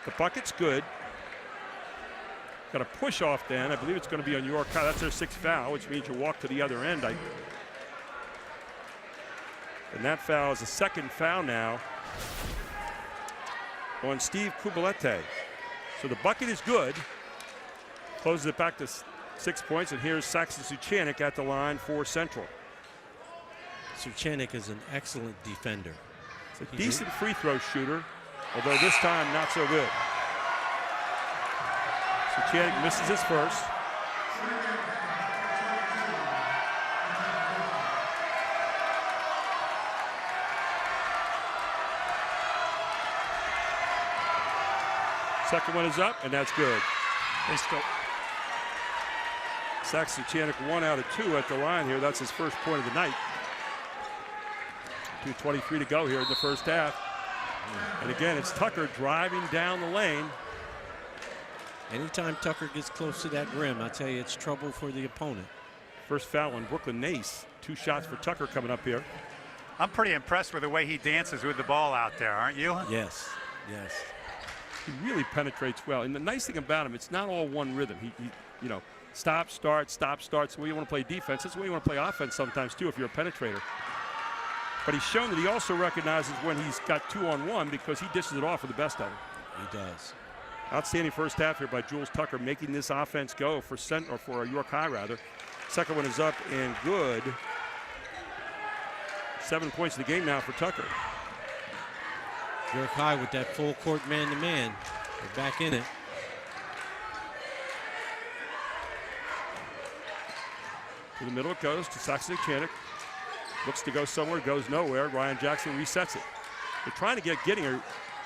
The bucket's good. Got a push off then. I believe it's going to be on York High. That's their sixth foul, which means you walk to the other end. And that foul is a second foul now on Steve Kubalete. So the bucket is good. Closes it back to 6 points, and here's Saxon Suchanek at the line for Central. Suchanek is an excellent defender. It's a decent free throw shooter, although this time not so good. Suchanek misses his first. Second one is up, and that's good. They still. Saxon Suchanek 1 out of 2 at the line here. That's his first point of the night. 2:23 to go here in the first half. And again, it's Tucker driving down the lane. Anytime Tucker gets close to that rim, I tell you, it's trouble for the opponent. First foul on Brooklyn Nace. 2 shots for Tucker coming up here. I'm pretty impressed with the way he dances with the ball out there, aren't you? Yes, yes. He really penetrates well. And the nice thing about him, it's not all one rhythm. He you know, stop, start, stop, start. It's the way you want to play defense. It's the way you want to play offense sometimes, too, if you're a penetrator. But he's shown that he also recognizes when he's got 2-on-1 because he dishes it off with the best of them. He does. Outstanding first half here by Jules Tucker, making this offense go for York High rather. Second one is up and good. 7 points in the game now for Tucker. York High with that full court man-to-man. They're back in it. To the middle it goes to Saxon Chanik. Looks to go somewhere, goes nowhere. Ryan Jackson resets it. They're trying to get Gittinger.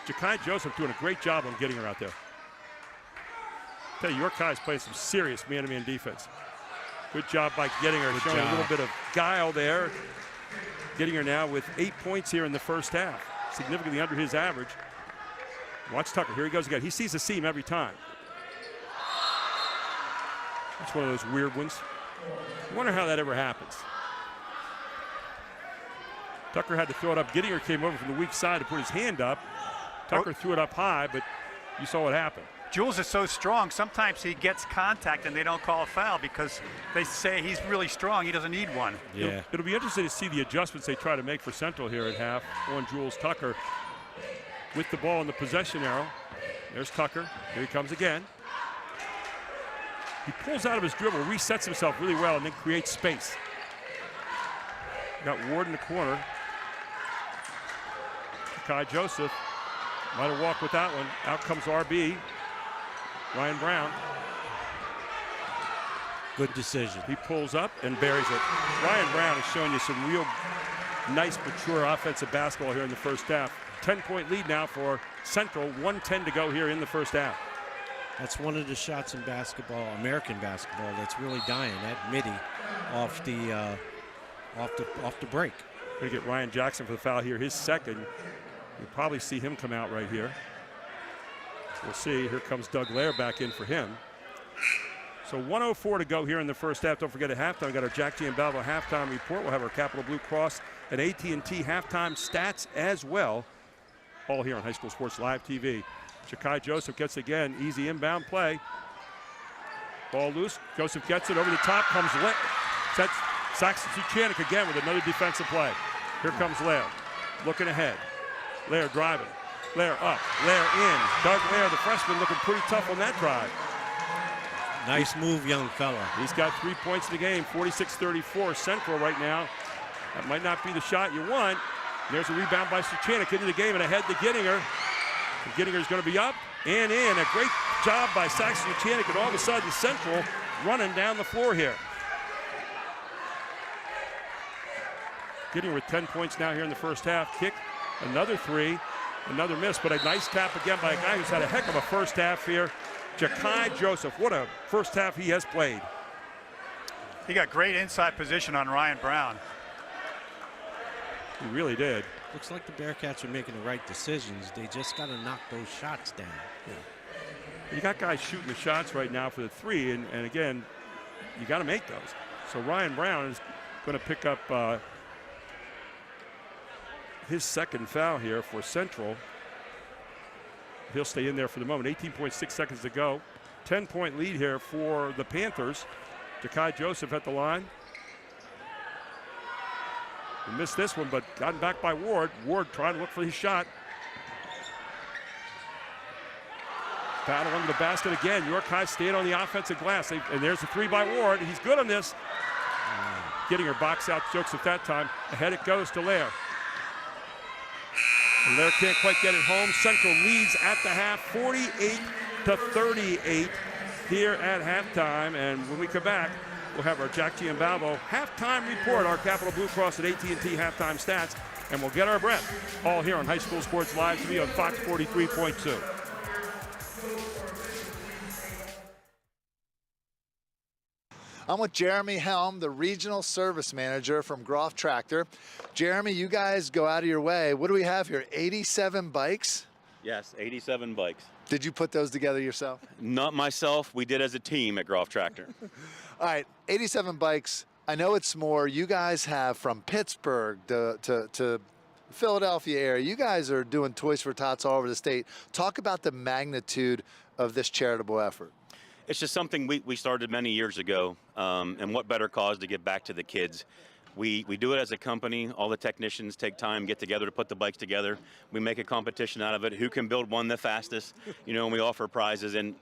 Ja'Kai Joseph doing a great job on Gittinger out there. I tell you, York High is playing some serious man-to-man defense. Good job by Gittinger, showing a little bit of guile there. Gittinger now with 8 points here in the first half, significantly under his average. Watch Tucker, here he goes again. He sees the seam every time. It's one of those weird ones. I wonder how that ever happens. Tucker had to throw it up. Gittinger came over from the weak side to put his hand up. Tucker threw it up high, but you saw what happened. Jules is so strong, sometimes he gets contact and they don't call a foul because they say he's really strong, he doesn't need one. Yeah. It'll be interesting to see the adjustments they try to make for Central here at half on Jules Tucker. With the ball in the possession arrow. There's Tucker, here he comes again. He pulls out of his dribble, resets himself really well, and then creates space. Got Ward in the corner. Kai Joseph might have walked with that one. Out comes RB. Ryan Brown. Good decision. He pulls up and buries it. Ryan Brown is showing you some real nice, mature offensive basketball here in the first half. 10-point lead now for Central. 1:10 to go here in the first half. That's one of the shots in basketball, American basketball, that's really dying. That midi off the break. Going to get Ryan Jackson for the foul here. His second. You'll probably see him come out right here. We'll see. Here comes Doug Lair back in for him. So 1:04 to go here in the first half. Don't forget at halftime, we've got our Jack Giambalvo halftime report. We'll have our Capital Blue Cross and AT&T halftime stats as well. All here on High School Sports Live TV. Ja'Kai Joseph gets again, easy inbound play. Ball loose, Joseph gets it over the top, comes lit. Sets Saxon Suchanek again with another defensive play. Here comes Lair, looking ahead. Lair driving, Lair up, Lair in. Doug Lair, the freshman, looking pretty tough on that drive. Nice move, young fella. He's got 3 points in the game, 46-34 Central right now. That might not be the shot you want. There's a rebound by Suchanek into the game and ahead to Gittinger. Gittinger's going to be up and in. A great job by Saxon Suchanek, and all of a sudden Central running down the floor here. Gittinger with 10 points now here in the first half. Kick, another three, another miss, but a nice tap again by a guy who's had a heck of a first half here. Ja'Kai Joseph, what a first half he has played. He got great inside position on Ryan Brown. He really did. Looks like the Bearcats are making the right decisions. They just got to knock those shots down. Yeah. You got guys shooting the shots right now for the three, and again, you got to make those. So Ryan Brown is going to pick up his second foul here for Central. He'll stay in there for the moment. 18.6 seconds to go. 10-point lead here for the Panthers. Ja'Kai Joseph at the line. He missed this one, but gotten back by Ward. Ward trying to look for his shot. Battle under the basket again. York High staying on the offensive glass. And there's the three by Ward. He's good on this. Getting her box out Joseph that time. Ahead it goes to Lair. And Lair can't quite get it home. Central leads at the half, 48-38 here at halftime. And when we come back, we'll have our Jack Giambalvo halftime report, our Capital Blue Cross and AT&T halftime stats, and we'll get our breath all here on High School Sports Live TV on Fox 43.2. I'm with Jeremy Helm, the Regional Service Manager from Groff Tractor. Jeremy, you guys go out of your way. What do we have here, 87 bikes? Yes, 87 bikes. Did you put those together yourself? Not myself. We did as a team at Groff Tractor. All right, 87 bikes. I know it's more. You guys have from Pittsburgh to Philadelphia area. You guys are doing Toys for Tots all over the state. Talk about the magnitude of this charitable effort. It's just something we started many years ago, and what better cause to give back to the kids. We do it as a company. All the technicians take time, get together to put the bikes together. We make a competition out of it. Who can build one the fastest? And we offer prizes and,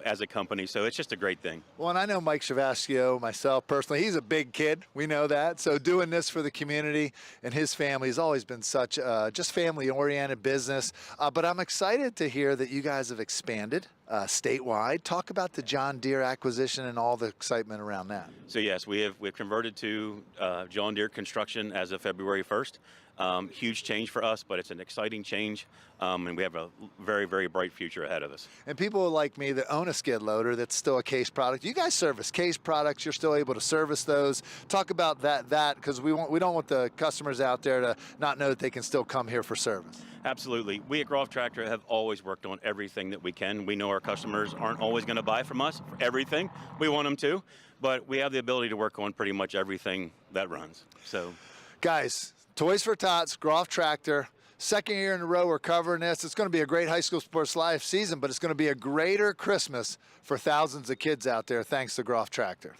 as a company. So it's just a great thing. Well, and I know Mike Shavascio, myself personally, he's a big kid. We know that. So doing this for the community and his family has always been such just family-oriented business. But I'm excited to hear that you guys have expanded statewide. Talk about the John Deere acquisition and all the excitement around that. So yes, we've converted to John Deere Construction as of February 1st. Huge change for us, but it's an exciting change, and we have a very, very bright future ahead of us. And people like me that own a skid loader that's still a Case product, you guys service Case products. You're still able to service those. Talk about that because we don't want the customers out there to not know that they can still come here for service. Absolutely. We at Groff Tractor have always worked on everything that we can. We know our customers aren't always going to buy from us for everything. We want them to, but we have the ability to work on pretty much everything that runs. So, guys, Toys for Tots, Groff Tractor, second year in a row we're covering this. It's going to be a great High School Sports Live season, but it's going to be a greater Christmas for thousands of kids out there thanks to Groff Tractor.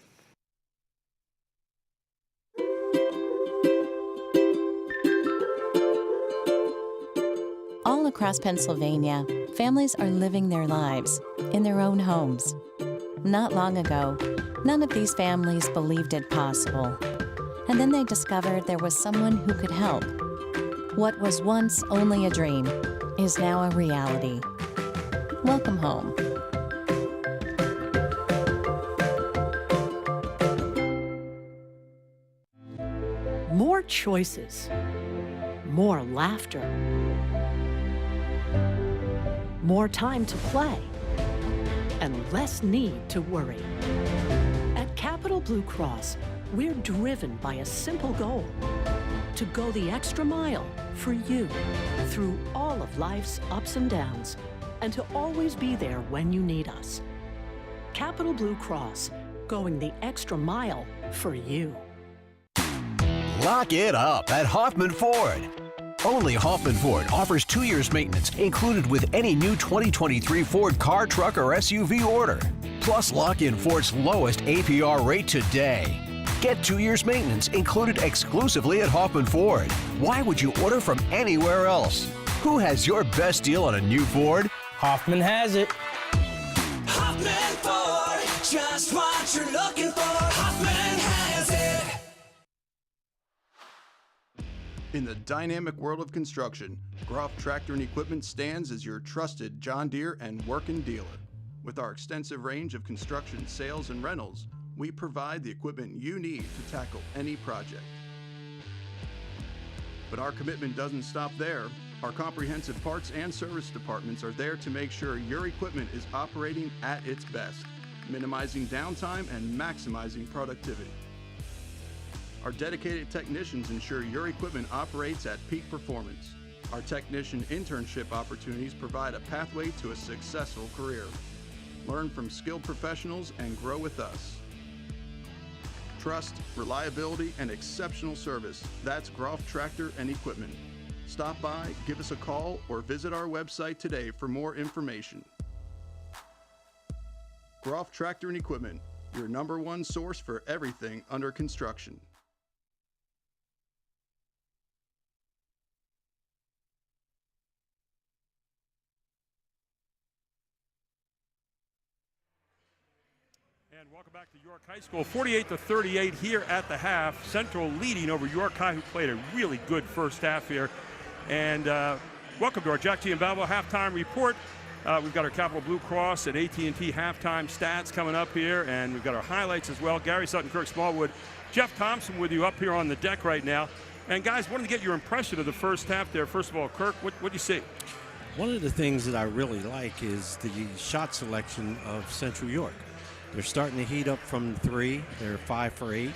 All across Pennsylvania, families are living their lives in their own homes. Not long ago, none of these families believed it possible. And then they discovered there was someone who could help. What was once only a dream is now a reality. Welcome home. More choices. More laughter. More time to play. And less need to worry. At Capital Blue Cross, we're driven by a simple goal: to go the extra mile for you through all of life's ups and downs, and to always be there when you need us. Capital Blue Cross, going the extra mile for you. Lock it up at Hoffman Ford. Only Hoffman Ford offers 2 years maintenance included with any new 2023 Ford car, truck, or SUV order. Plus, lock in Ford's lowest APR rate today. Get 2 years maintenance included exclusively at Hoffman Ford. Why would you order from anywhere else? Who has your best deal on a new Ford? Hoffman has it. Hoffman Ford, just what you're looking for. Hoffman has it. In the dynamic world of construction, Groff Tractor and Equipment stands as your trusted John Deere and Workin' dealer. With our extensive range of construction sales and rentals, we provide the equipment you need to tackle any project. But our commitment doesn't stop there. Our comprehensive parts and service departments are there to make sure your equipment is operating at its best, minimizing downtime and maximizing productivity. Our dedicated technicians ensure your equipment operates at peak performance. Our technician internship opportunities provide a pathway to a successful career. Learn from skilled professionals and grow with us. Trust, reliability, and exceptional service. That's Groff Tractor and Equipment. Stop by, give us a call, or visit our website today for more information. Groff Tractor and Equipment, your #1 source for everything under construction. And welcome back to York High School. 48-38 here at the half. Central leading over York High, who played a really good first half here. And welcome to our Jack Giambalvo halftime report. We've got our Capital Blue Cross and AT&T halftime stats coming up here, and we've got our highlights as well. Gary Sutton, Kirk Smallwood, Jeff Thompson with you up here on the deck right now. And guys, wanted to get your impression of the first half there. First of all, Kirk, what do you see? One of the things that I really like is the shot selection of Central York. They're starting to heat up from 3. They're 5 for 8.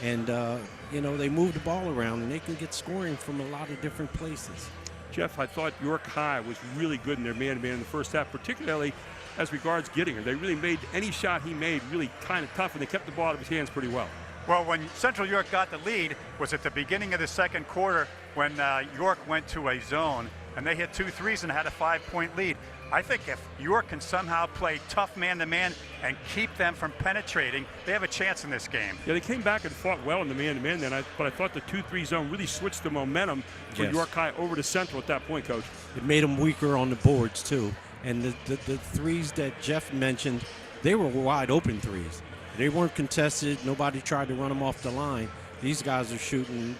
And, they move the ball around, and they can get scoring from a lot of different places. Jeff, I thought York High was really good in their man-to-man in the first half, particularly as regards Gittinger. They really made any shot he made really kind of tough, and they kept the ball out of his hands pretty well. Well, when Central York got the lead was at the beginning of the second quarter when York went to a zone, and they hit 2 threes and had a 5-point lead. I think if York can somehow play tough man-to-man and keep them from penetrating, they have a chance in this game. Yeah, they came back and fought well in the man-to-man then, but I thought the 2-3 zone really switched the momentum for Yes. York High over to Central at that point, Coach. It made them weaker on the boards, too. And the threes that Jeff mentioned, they were wide open threes. They weren't contested. Nobody tried to run them off the line. These guys are shooting,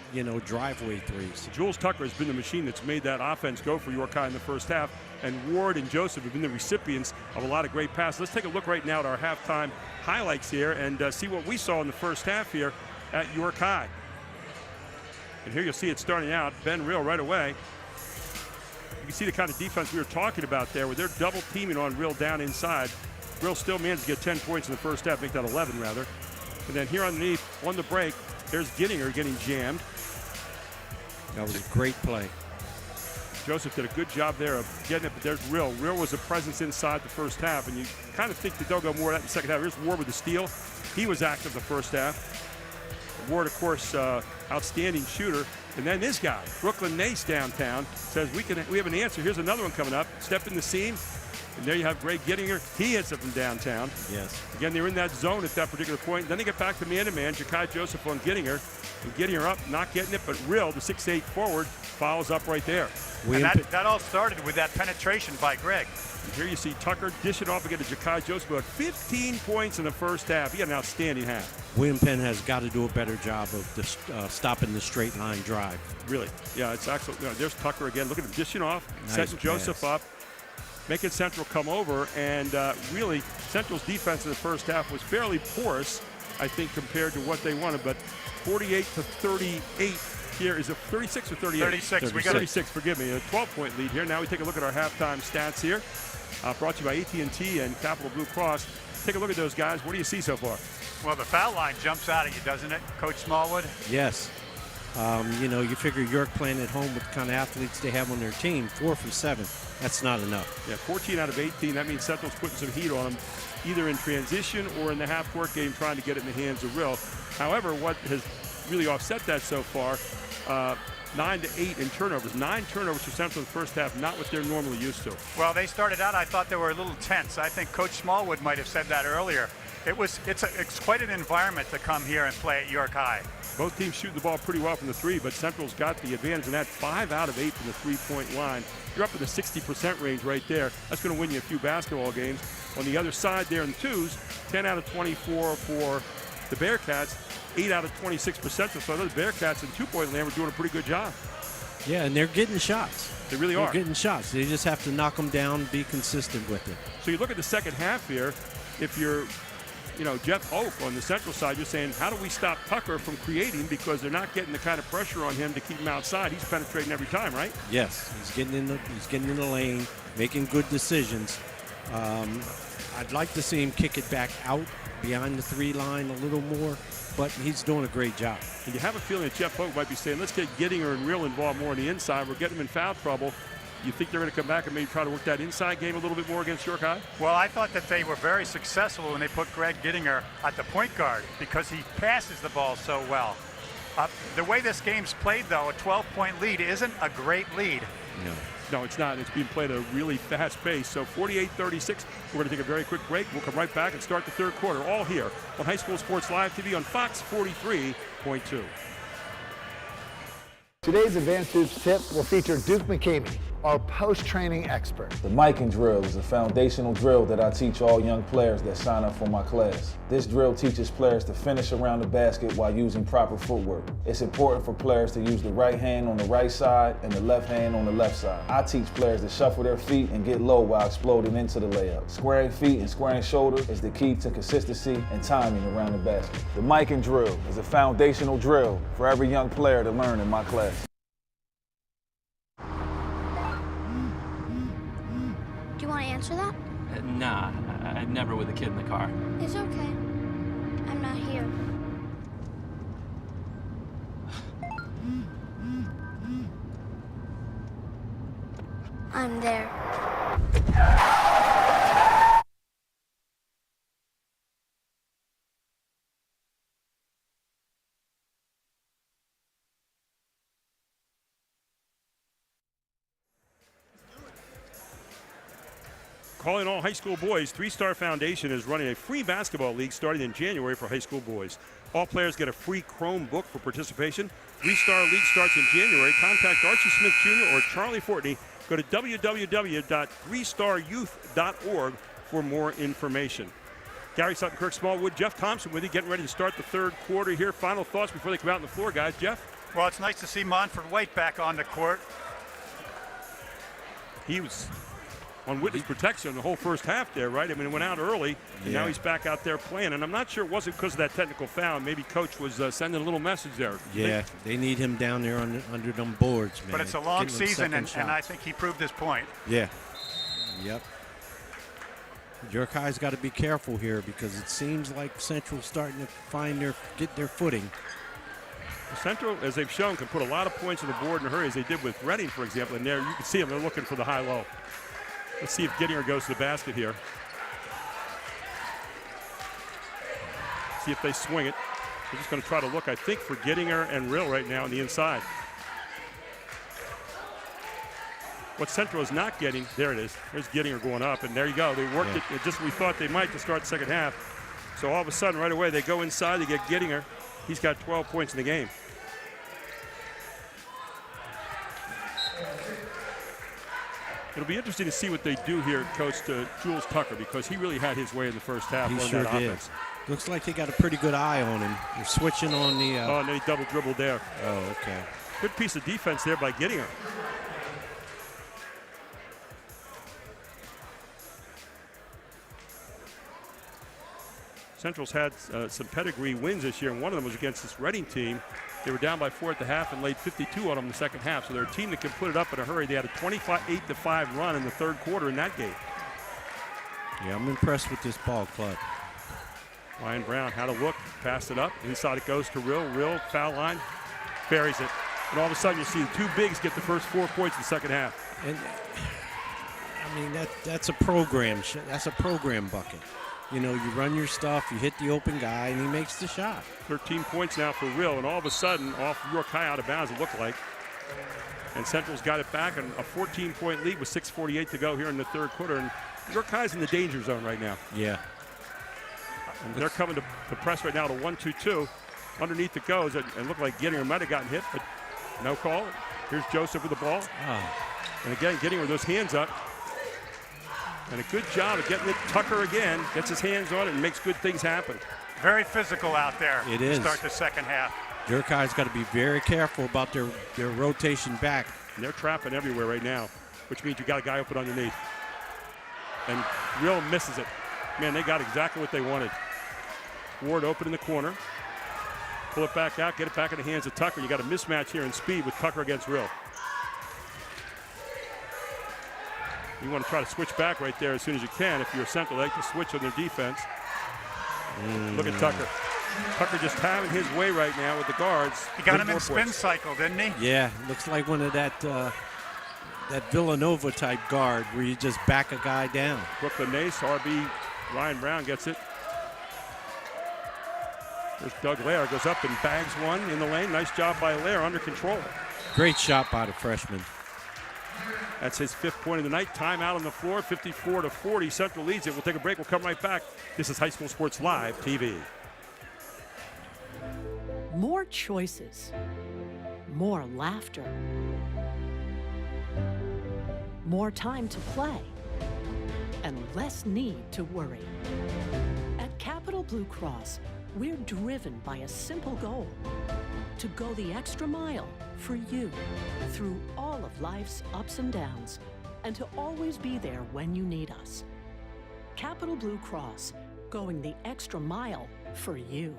driveway threes. Jules Tucker has been the machine that's made that offense go for York High in the first half, and Ward and Joseph have been the recipients of a lot of great passes. Let's take a look right now at our halftime highlights here and see what we saw in the first half here at York High. And here you'll see it starting out. Ben Real right away. You can see the kind of defense we were talking about there, where they're double teaming on Real down inside. Real still managed to get 10 points in the first half, make that 11 rather. And then here underneath, on the break, there's Gittinger getting jammed. That was a great play. Joseph did a good job there of getting it, but there's Real. Real was a presence inside the first half, and you kind of think that they'll go more of that in the second half. Here's Ward with the steal. He was active the first half. Ward, of course, outstanding shooter. And then this guy, Brooklyn Nace downtown, says we have an answer. Here's another one coming up. Step in the seam. And there you have Greg Gittinger. He hits it from downtown. Yes. Again, they were in that zone at that particular point. Then they get back to man-to-man. Ja'Kai Joseph on Gittinger. And Gittinger up, not getting it, but Real, the 6'8 forward, follows up right there. And that all started with that penetration by Greg. And here you see Tucker dish it off again to Ja'Kai Joseph, who had 15 points in the first half. He had an outstanding half. William Penn has got to do a better job of stopping the straight line drive. Really? Yeah, it's actually, there's Tucker again. Look at him dishing off, Nice setting Joseph pass. up, making Central come over, and really Central's defense in the first half was fairly porous, I think, compared to what they wanted. But 48-38 here is a 36 or 38? 36. We got 36. Forgive me. A 12-point lead here. Now we take a look at our halftime stats here. Brought to you by AT&T and Capital Blue Cross. Take a look at those guys. What do you see so far? Well, the foul line jumps out at you, doesn't it, Coach Smallwood? Yes. You figure York playing at home with the kind of athletes they have on their team, 4 from 7. That's not enough. Yeah, 14 out of 18. That means Central's putting some heat on them, either in transition or in the half-court game, trying to get it in the hands of Real. However, what has really offset that so far, 9 to 8 in turnovers. 9 turnovers for Central in the first half, not what they're normally used to. Well, they started out, I thought they were a little tense. I think Coach Smallwood might have said that earlier. It's quite an environment to come here and play at York High. Both teams shooting the ball pretty well from the three, but Central's got the advantage in that. 5 out of 8 from the three-point line. You're up in the 60% range right there. That's going to win you a few basketball games. On the other side there in twos, 10 out of 24 for the Bearcats, 8 out of 26%. So those Bearcats in two-point land were doing a pretty good job. Yeah, and they're getting shots. They really are. They're getting shots. They just have to knock them down, be consistent with it. So you look at the second half here. If you're Jeff Oak on the Central side, you're saying, how do we stop Tucker from creating, because they're not getting the kind of pressure on him to keep him outside. He's penetrating every time, right? Yes, he's getting in the lane, making good decisions. I'd like to see him kick it back out behind the 3 line a little more, but he's doing a great job. And you have a feeling that Jeff Oak might be saying, let's get Gittinger and Real involved more on the inside. We're getting them in foul trouble. You think they're going to come back and maybe try to work that inside game a little bit more against York High? Well, I thought that they were very successful when they put Greg Gittinger at the point guard, because he passes the ball so well. The way this game's played, though, a 12-point lead isn't a great lead. No, it's not. It's being played at a really fast pace. So 48-36. We're going to take a very quick break. We'll come right back and start the third quarter, all here on High School Sports Live TV on Fox 43.2. Today's Advanced Hoops tip will feature Duke McCamey, our post-training expert. The Miking drill is a foundational drill that I teach all young players that sign up for my class. This drill teaches players to finish around the basket while using proper footwork. It's important for players to use the right hand on the right side and the left hand on the left side. I teach players to shuffle their feet and get low while exploding into the layup. Squaring feet and squaring shoulder is the key to consistency and timing around the basket. The Miking drill is a foundational drill for every young player to learn in my class. Do you want to answer that? Nah, never with a kid in the car. It's okay. I'm not here. I'm there. Calling all high school boys, 3-Star Foundation is running a free basketball league starting in January for high school boys. All players get a free Chromebook for participation. 3-Star League starts in January. Contact Archie Smith Jr. or Charlie Fortney. Go to www.3staryouth.org for more information. Gary Sutton, Kirk Smallwood, Jeff Thompson with you, getting ready to start the third quarter here. Final thoughts before they come out on the floor, guys. Jeff? Well, it's nice to see Monfort White back on the court. He was on witness protection the whole first half there, right? I mean, it went out early, and now he's back out there playing. And I'm not sure it wasn't because of that technical foul. Maybe Coach was sending a little message there. Yeah, they need him down there under them boards, man. But it's a long season, and I think he proved his point. Yeah. Yep. York High's got to be careful here because it seems like Central's starting to get their footing. Central, as they've shown, can put a lot of points on the board in a hurry, as they did with Reading, for example. And there you can see them. They're looking for the high-low. Let's see if Gittinger goes to the basket here. See if they swing it. They're just going to try to look, I think, for Gittinger and Rill right now on the inside. What Central is not getting, there it is. There's Gittinger going up, and there you go. They worked it just we thought they might to start the second half. So all of a sudden, right away, they go inside, they get Gittinger. He's got 12 points in the game. It'll be interesting to see what they do here, Coach, to Jules Tucker, because he really had his way in the first half. He sure did. Looks like they got a pretty good eye on him. They're switching on the... Oh, and then he double dribbled there. Oh, okay. Good piece of defense there by Gittinger. Central's had some pedigree wins this year, and one of them was against this Reading team. They were down by 4 at the half and laid 52 on them in the second half. So they're a team that can put it up in a hurry. They had a 28-5 run in the third quarter in that game. Yeah, I'm impressed with this ball club. Ryan Brown had a look, passed it up. Inside it goes to Rill. Rill, foul line, buries it. And all of a sudden you see the two bigs get the first 4 points in the second half. And I mean, that's a program. That's a program bucket. You know, you run your stuff, you hit the open guy, and he makes the shot. 13 points now for Rill, and all of a sudden, off York High out of bounds, it looked like. And Central's got it back, and a 14-point lead with 6:48 to go here in the third quarter. And York High's in the danger zone right now. Yeah. And they're coming to press right now to 1-2-2. Underneath it goes, and looked like Gittinger might have gotten hit, but no call. Here's Joseph with the ball. Oh. And again, Gittinger with those hands up. And a good job of getting it. Tucker again gets his hands on it and makes good things happen. Very physical out there. It is. To start the second half. York High's got to be very careful about their rotation back. And they're trapping everywhere right now, which means you got a guy open underneath. And Rill misses it. Man, they got exactly what they wanted. Ward open in the corner. Pull it back out, get it back in the hands of Tucker. You got a mismatch here in speed with Tucker against Rill. You want to try to switch back right there as soon as you can. If you're Central, they like to switch on their defense. Look at Tucker. Tucker just having his way right now with the guards. He got him in spin cycle, didn't he? Yeah, looks like one of that Villanova type guard where you just back a guy down. Brooklyn Nace, RB, Ryan Brown gets it. There's Doug Lair, goes up and bags one in the lane. Nice job by Lair, under control. Great shot by the freshman. That's his 5th point of the night. Timeout on the floor, 54-40. Central leads it. We'll take a break. We'll come right back. This is High School Sports Live TV. More choices. More laughter. More time to play. And less need to worry. At Capital Blue Cross, we're driven by a simple goal. To go the extra mile for you through all of life's ups and downs, and to always be there when you need us. Capital Blue Cross, going the extra mile for you.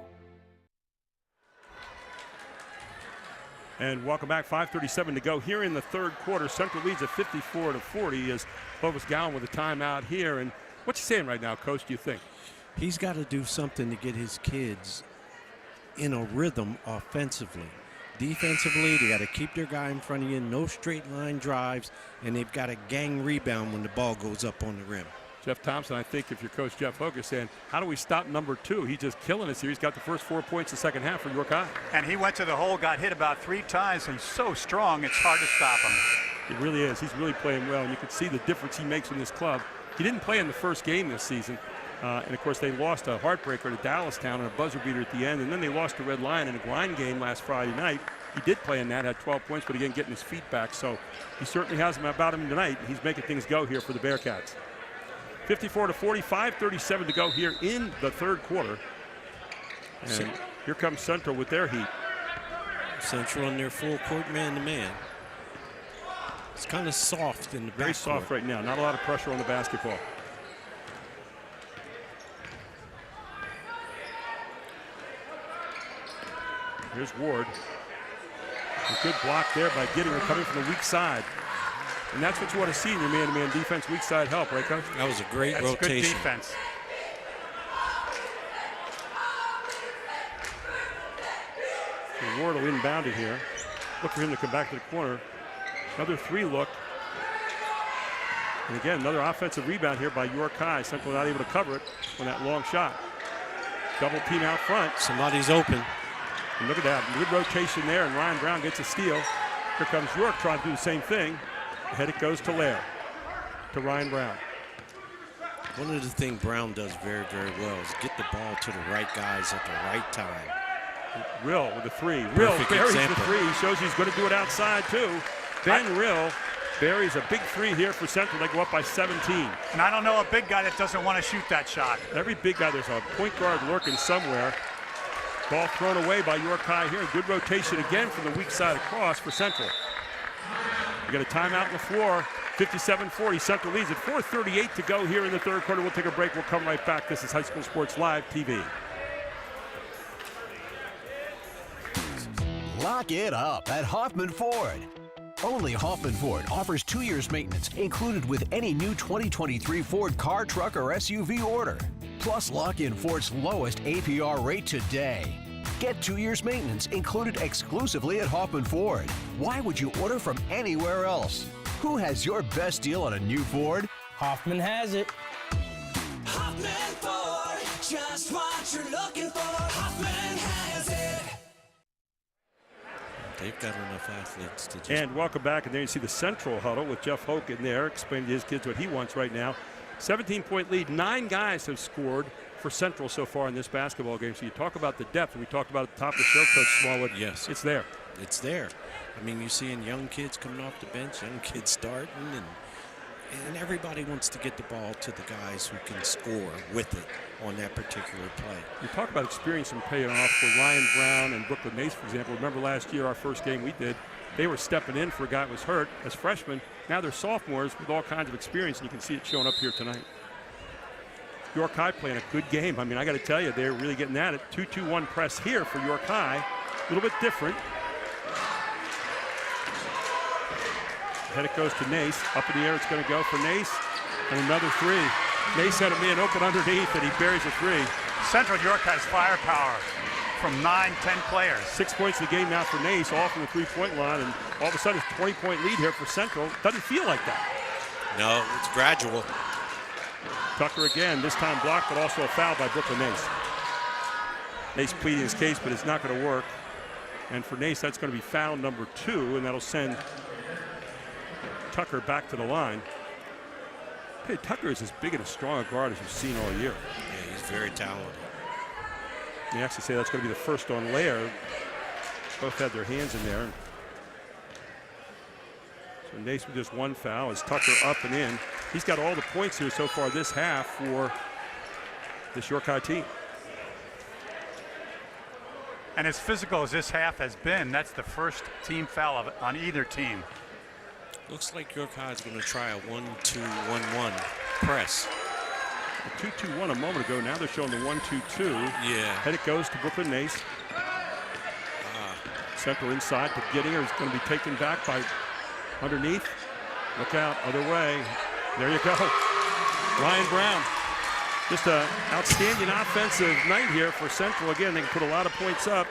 And welcome back. 5:37 to go here in the third quarter. Central leads at 54-40 as Clovis Gowan with a timeout here. And what's he saying right now, Coach, do you think? He's got to do something to get his kids in a rhythm offensively. Defensively, they got to keep their guy in front of you, no straight line drives, and they've got to gang rebound when the ball goes up on the rim. Jeff Thompson, I think if you're Coach Jeff Hogan, saying, how do we stop number 2? He's just killing us here. He's got the first 4 points in the second half for York High. And he went to the hole, got hit about 3 times, and he's so strong, it's hard to stop him. It really is. He's really playing well, and you can see the difference he makes in this club. He didn't play in the first game this season. And, of course, they lost a heartbreaker to Dallastown and a buzzer beater at the end. And then they lost to Red Lion in a grind game last Friday night. He did play in that, had 12 points, but again, getting his feet back. So he certainly has them about him tonight. He's making things go here for the Bearcats. 54-40, 5:37 to go here in the third quarter. And here comes Central with their heat. Central on their full court man-to-man. It's kind of soft in the Very soft right now. Not a lot of pressure on the basketball. Here's Ward. A good block there by Gittinger coming from the weak side. And that's what you want to see in your man-to-man defense, weak side help, right, Coach? That was a great rotation. Good defense. So Ward will inbound it here. Look for him to come back to the corner. Another three look. And again, another offensive rebound here by York High. Central not able to cover it on that long shot. Double team out front. Somebody's open. And look at that, good rotation there, and Ryan Brown gets a steal. Here comes York trying to do the same thing. Ahead it goes to Lair, to Ryan Brown. One of the things Brown does very, very well is get the ball to the right guys at the right time. Rill with the three. Rill buries the three. He shows he's going to do it outside, too. Ben Rill buries a big three here for Central. They go up by 17. And I don't know a big guy that doesn't want to shoot that shot. Every big guy, there's a point guard lurking somewhere. Ball thrown away by York High here. Good rotation again from the weak side across for Central. We got a timeout on the floor. 57-40. Central leads at 4:38 to go here in the third quarter. We'll take a break. We'll come right back. This is High School Sports Live TV. Lock it up at Hoffman Ford. Only Hoffman Ford offers 2 years maintenance included with any new 2023 Ford car, truck, or SUV order. Plus, lock in Ford's lowest APR rate today. Get 2 years maintenance included exclusively at Hoffman Ford. Why would you order from anywhere else? Who has your best deal on a new Ford? Hoffman has it. Hoffman Ford, just what you're looking for. Hoffman has it. They've got enough athletes to just... And welcome back. And there you see the Central huddle with Jeff Hoke in there explaining to his kids what he wants right now. 17-point lead. 9 guys have scored for Central so far in this basketball game. So you talk about the depth, and we talked about at the top of the show, Coach Smallwood. Yes. It's there. It's there. I mean, you're seeing young kids coming off the bench, young kids starting, and everybody wants to get the ball to the guys who can score with it on that particular play. You talk about experience and paying off for Ryan Brown and Brooklyn Mace, for example. Remember last year, our first game we did, they were stepping in for a guy who was hurt as freshmen. Now they're sophomores with all kinds of experience, and you can see it showing up here tonight. York High playing a good game. I mean, I got to tell you, they're really getting at it. 2-2-1 press here for York High. A little bit different. Ahead it goes to Nace. Up in the air it's going to go for Nace. And another three. Nace had a man open underneath, and he buries a three. Central York has firepower from 9-10 players. 6 points in the game now for Nace, all from the three-point line, and all of a sudden it's a 20-point lead here for Central. Doesn't feel like that. No, it's gradual. Tucker again, this time blocked, but also a foul by Brooklyn Nace. Nace pleading his case, but it's not going to work. And for Nace, that's going to be foul number 2, and that'll send Tucker back to the line. Hey, Tucker is as big and as strong a guard as you've seen all year. Yeah, he's very talented. They actually say that's going to be the first on Lair. Both had their hands in there. So Nace with just one foul as Tucker up and in. He's got all the points here so far this half for this York High team. And as physical as this half has been, that's the first team foul on either team. Looks like York High is going to try a 1-2-1-1 press. The 2-2-1 a moment ago. Now they're showing the 1-2-2. Yeah. Head it goes to Brooklyn Nace. Central inside to Gittinger. Is going to be taken back by underneath. Look out, other way. There you go. Ryan Brown. Just an outstanding offensive night here for Central. Again, they can put a lot of points up.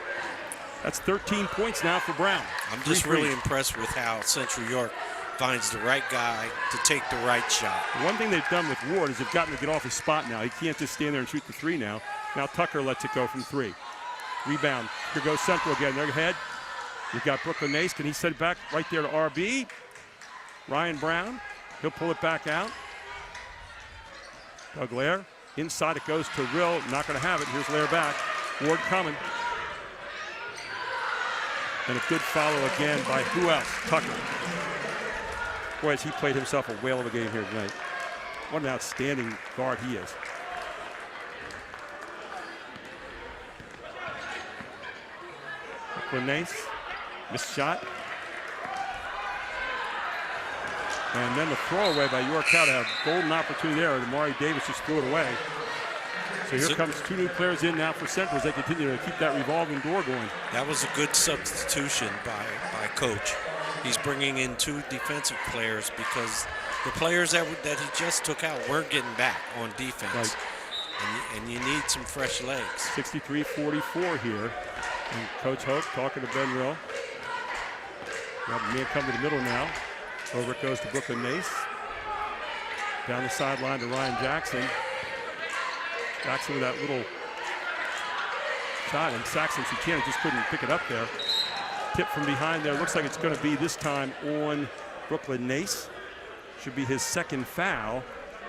That's 13 points now for Brown. I'm just really impressed with how Central York finds the right guy to take the right shot. One thing they've done with Ward is they've gotten to get off his spot now. He can't just stand there and shoot the three now. Now Tucker lets it go from 3. Rebound. Here goes Central again. They're ahead. You've got Brooklyn Nace. Can he set it back right there to RB? Ryan Brown. He'll pull it back out. Doug Lair. Inside it goes to Rill. Not going to have it. Here's Lair back. Ward coming. And a good follow again by who else? Tucker. Boy, has he played himself a whale of a game here tonight. What an outstanding guard he is. Nace, missed shot. And then the throwaway by York out, a golden opportunity there. Amari Davis just threw it away. So here comes two new players in now for Central as they continue to keep that revolving door going. That was a good substitution by Coach. He's bringing in two defensive players because the players that he just took out weren't getting back on defense. Right. And you need some fresh legs. 63-44 here. And Coach Hope talking to Ben Rill. Got a man come to the middle now. Over it goes to Brooklyn Nace. Down the sideline to Ryan Jackson. Jackson with that little shot, and Saxon Suchanic just couldn't pick it up there. Tip from behind there. Looks like it's going to be this time on Brooklyn Nace. Should be his second foul.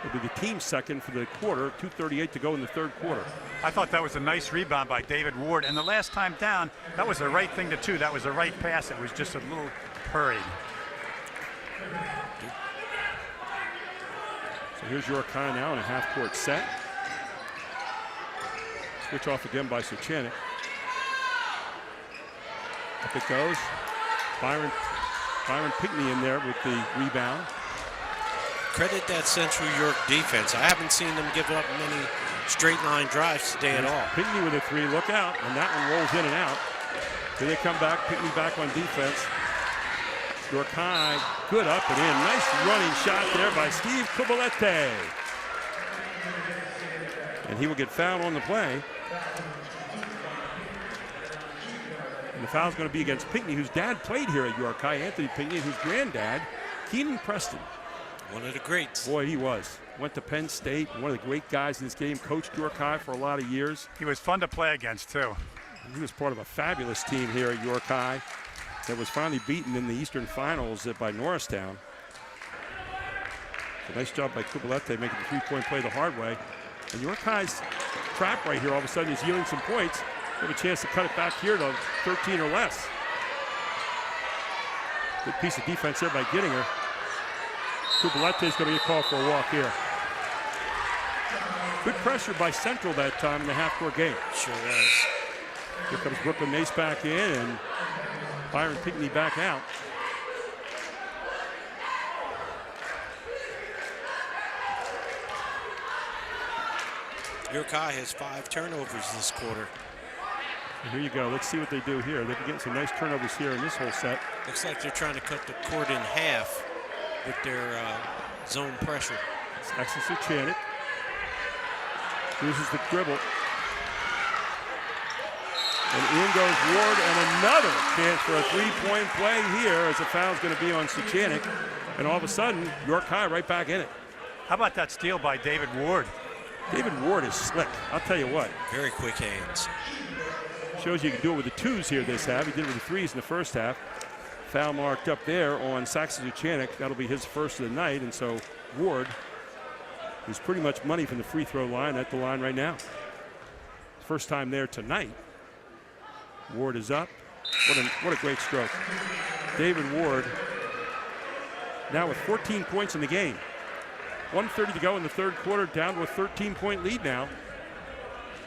It'll be the team's second for the quarter. 2:38 to go in the third quarter. I thought that was a nice rebound by David Ward. And the last time down, that was the right thing to do. That was the right pass. It was just a little hurried. So here's York High now in a half-court set. Switch off again by Suchanic. Up it goes. Byron Pinkney in there with the rebound. Credit that Central York defense. I haven't seen them give up many straight line drives today at all. Pinkney with a three, look out, and that one rolls in and out. Here they come back, Pinkney back on defense. York High, good up and in. Nice running shot there by Steve Kubalete. And he will get fouled on the play. And the foul's going to be against Pinkney, whose dad played here at York High, Anthony Pinkney, and whose granddad, Keenan Preston. One of the greats. Boy, he was. Went to Penn State, one of the great guys in this game, coached York High for a lot of years. He was fun to play against, too. He was part of a fabulous team here at York High that was finally beaten in the Eastern Finals by Norristown. So nice job by Kubalete making the three-point play the hard way. And York High's trap right here all of a sudden is yielding some points. They have a chance to cut it back here to 13 or less. Good piece of defense there by Gittinger. Kubalete is going to get called for a walk here. Good pressure by Central that time in the half-court game. Sure was. Here comes Brooklyn Nace back in and Byron Pinkney back out. York High has 5 turnovers this quarter. And here you go. Let's see what they do here. They've been getting some nice turnovers here in this whole set. Looks like they're trying to cut the court in half with their zone pressure. Saxon Suchanic uses the dribble. And in goes Ward, and another chance for a three-point play here as the foul's going to be on Suchanic. And all of a sudden, York High right back in it. How about that steal by David Ward? David Ward is slick. I'll tell you what. Very quick hands. Shows you can do it with the twos here this half. He did it with the threes in the first half. Foul marked up there on Saxon Suchanic. That'll be his first of the night. And so Ward, who's pretty much money from the free throw line, at the line right now. First time there tonight. Ward is up. What a great stroke. David Ward now with 14 points in the game. 1:30 to go in the third quarter, down to a 13-point lead now.